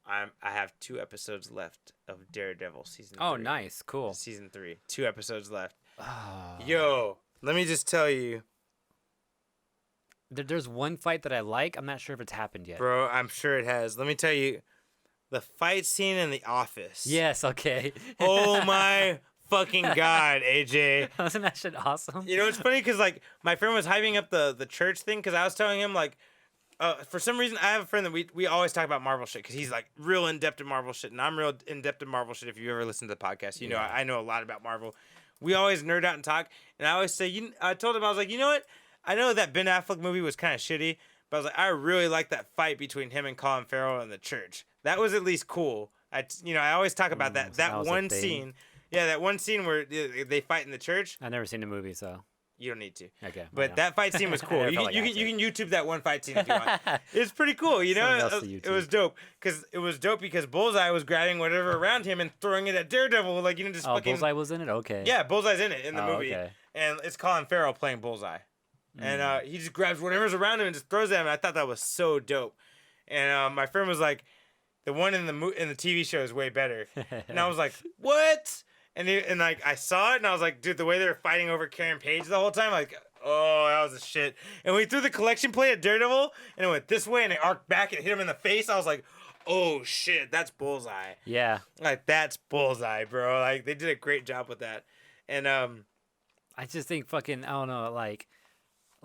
I have 2 episodes left of Daredevil season 3. Oh, nice. Cool. Season 3. 2 episodes left. Oh. Yo, let me just tell you. There's one fight that I like. I'm not sure if it's happened yet. Bro, I'm sure it has. Let me tell you. The fight scene in The Office. Yes, okay. Oh my fucking God, AJ. Wasn't that shit awesome? You know, it's funny because, like, my friend was hyping up the church thing because I was telling him, like, for some reason, I have a friend that we always talk about Marvel shit because he's like real in depth in Marvel shit, and I'm real in depth in Marvel shit. If you ever listen to the podcast, you know I know a lot about Marvel. We always nerd out and talk, and I always say, I told him, I was like, you know what? I know that Ben Affleck movie was kind of shitty, but I was like, I really like that fight between him and Colin Farrell in the church. That was at least cool. I always talk about that one scene. Yeah, that one scene where they fight in the church. I've never seen the movie, so. You don't need to. Okay. But that fight scene was cool. You can YouTube that one fight scene if you want. It's pretty cool, you know? It was dope. Because Bullseye was grabbing whatever around him and throwing it at Daredevil. Like, you know, just fucking... Bullseye was in it? Okay. Yeah, Bullseye's in it in the movie. Okay. And it's Colin Farrell playing Bullseye. And he just grabs whatever's around him and just throws it at him. And I thought that was so dope. And my friend was like, the one in the TV show is way better. And I was like, what? And like I saw it and I was like, dude, the way they were fighting over Karen Page the whole time, like, oh, that was a shit. And we threw the collection plate at Daredevil and it went this way and it arced back and hit him in the face. I was like, oh shit, that's Bullseye. Yeah. Like that's Bullseye, bro. Like they did a great job with that. And I just think fucking, I don't know, like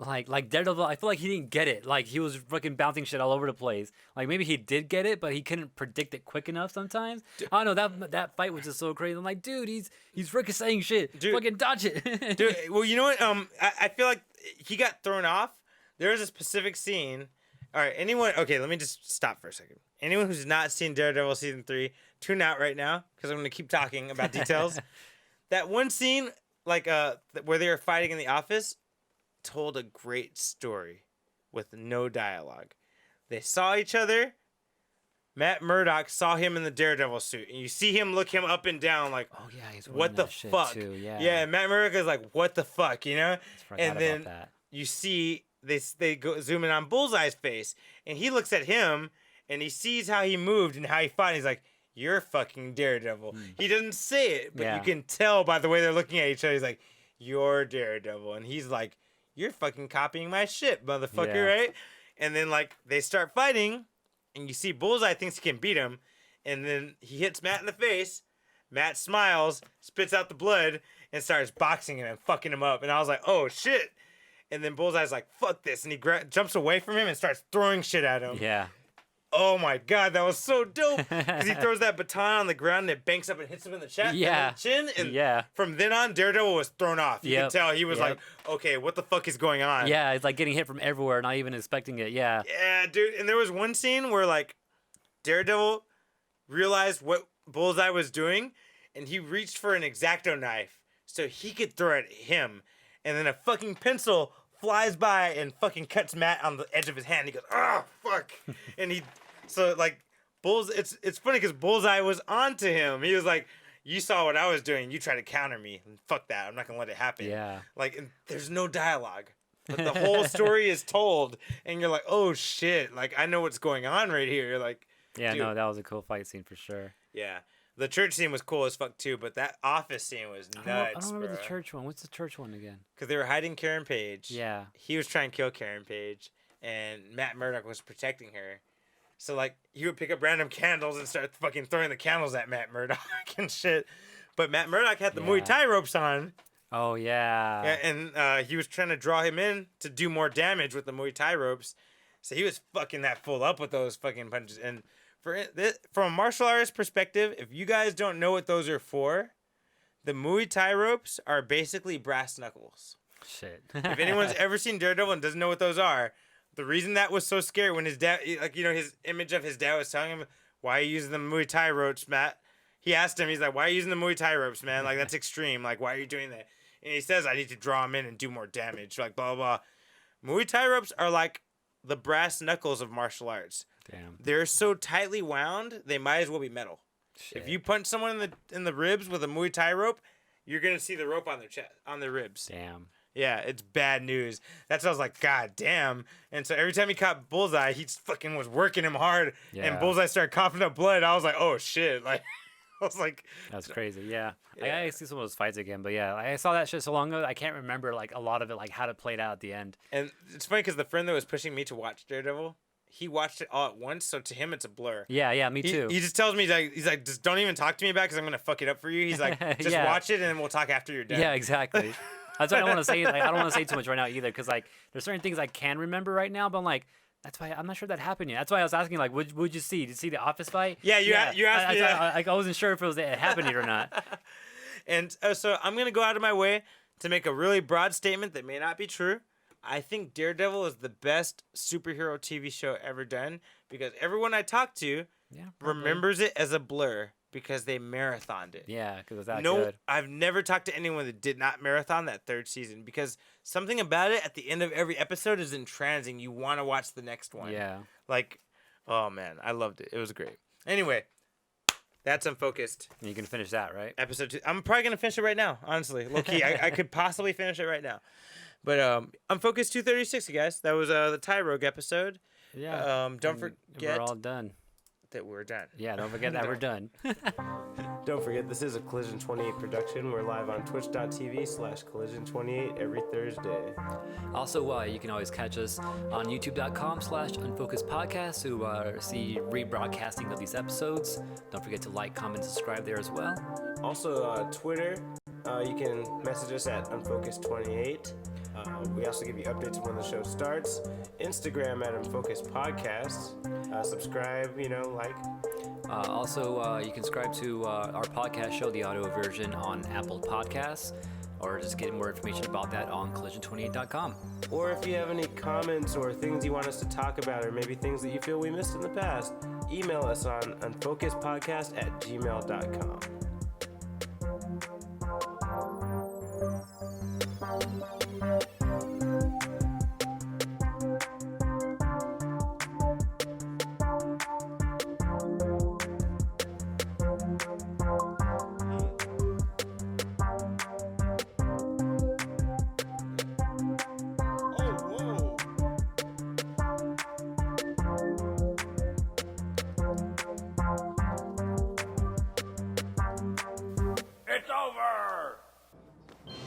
like Daredevil, I feel like he didn't get it. Like he was fucking bouncing shit all over the place. Like maybe he did get it, but he couldn't predict it quick enough sometimes. I don't know, that fight was just so crazy. I'm like, dude, he's ricocheting shit. Dude, fucking dodge it. Dude, well, you know what? I feel like he got thrown off. There was a specific scene. All right, okay, let me just stop for a second. Anyone who's not seen Daredevil season 3, tune out right now because I'm going to keep talking about details. That one scene, like where they were fighting in the office, told a great story with no dialogue. They saw each other. Matt Murdock saw him in the Daredevil suit, and you see him look him up and down like, oh yeah, he's what the fuck? Too. Yeah, Matt Murdock is like, what the fuck, you know? And then that. You see they go zoom in on Bullseye's face, and he looks at him, and he sees how he moved and how he fought. And he's like, "You're fucking Daredevil." He doesn't say it, but you can tell by the way they're looking at each other. He's like, "You're Daredevil," and he's like, "You're fucking copying my shit, motherfucker," right? And then like they start fighting, and you see Bullseye thinks he can beat him, and then he hits Matt in the face. Matt smiles, spits out the blood, and starts boxing him and fucking him up. And I was like, "Oh shit!" And then Bullseye's like, "Fuck this," and he jumps away from him and starts throwing shit at him. Yeah. Oh my god, that was so dope! Because he throws that baton on the ground and it banks up and hits him in the chest, and the chin, and from then on, Daredevil was thrown off. You can tell he was like, "Okay, what the fuck is going on?" Yeah, it's like getting hit from everywhere, not even expecting it. Yeah. Yeah, dude. And there was one scene where like Daredevil realized what Bullseye was doing, and he reached for an X-Acto knife so he could throw it at him, and then a fucking pencil flies by and fucking cuts Matt on the edge of his hand. He goes, "Oh fuck!" And it's funny because Bullseye was onto him. He was like, "You saw what I was doing. You tried to counter me. And fuck that. I'm not gonna let it happen." Yeah. Like, and there's no dialogue, but the whole story is told, and you're like, "Oh shit!" Like, I know what's going on right here. Like, yeah, dude. No, that was a cool fight scene for sure. Yeah. The church scene was cool as fuck too, but that office scene was nuts. I don't remember the church one. What's the church one again? Because they were hiding Karen Page. Yeah. He was trying to kill Karen Page, and Matt Murdock was protecting her. So like he would pick up random candles and start fucking throwing the candles at Matt Murdock and shit. But Matt Murdock had the Muay Thai ropes on. Oh yeah. And he was trying to draw him in to do more damage with the Muay Thai ropes. So he was fucking that fool up with those fucking punches. And from a martial artist perspective, if you guys don't know what those are for, the Muay Thai ropes are basically brass knuckles. Shit. If anyone's ever seen Daredevil and doesn't know what those are, the reason that was so scary when his dad, like, you know, his image of his dad was telling him, "Why are you using the Muay Thai ropes, Matt?" He asked him, he's like, "Why are you using the Muay Thai ropes, man? Like, that's extreme. Like, why are you doing that?" And he says, "I need to draw him in and do more damage." Like, blah, blah, blah. Muay Thai ropes are like the brass knuckles of martial arts. Damn. They're so tightly wound, they might as well be metal. Shit. If you punch someone in the ribs with a Muay Thai rope, you're gonna see the rope on their chest, on their ribs. Damn. Yeah, it's bad news. That's why I was like, God damn. And so every time he caught Bullseye, he fucking was working him hard. Yeah. And Bullseye started coughing up blood. I was like, oh shit. Like, I was like, that's crazy. Yeah. I gotta see some of those fights again. But yeah, I saw that shit so long ago. I can't remember like a lot of it, like how it played out at the end. And it's funny because the friend that was pushing me to watch Daredevil, he watched it all at once. So to him, it's a blur. Yeah, me too. He just tells me, he's like, just don't even talk to me about it because I'm going to fuck it up for you. He's like, just watch it and then we'll talk after you're done. Yeah, exactly. That's why I don't want to say. Like, I don't want to say too much right now either, because like there's certain things I can remember right now, but I'm like, that's why I'm not sure that happened yet. That's why I was asking, like, would you see? Did you see the office fight? Yeah, you asked me. I wasn't sure if it happened yet or not. And so I'm gonna go out of my way to make a really broad statement that may not be true. I think Daredevil is the best superhero TV show ever done because everyone I talk to remembers it as a blur. Because they marathoned it. Yeah, because it's that good. I've never talked to anyone that did not marathon that third season. Because something about it at the end of every episode is entrancing. You want to watch the next one. Yeah. Like, oh man, I loved it. It was great. Anyway, that's Unfocused. You can finish that, right? Episode 2. I'm probably going to finish it right now, honestly. Low key, I could possibly finish it right now. But Unfocused 236, you guys. That was the Ty Rogue episode. Yeah. Don't forget. We're all done. That we're done. Yeah, don't forget that we're done. Don't forget, this is a Collision 28 production. We're live on twitch.tv/collision28 every Thursday. Also, you can always catch us on youtube.com/Unfocused Podcast to see rebroadcasting of these episodes. Don't forget to like, comment, subscribe there as well. Also, Twitter, you can message us at Unfocused28. We also give you updates when the show starts. Instagram at Unfocused Podcast. Subscribe, like. Also, you can subscribe to our podcast show, the audio version, on Apple Podcasts, or just get more information about that on collision28.com. Or if you have any comments or things you want us to talk about, or maybe things that you feel we missed in the past, email us on unfocusedpodcast@gmail.com.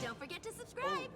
Don't forget to subscribe.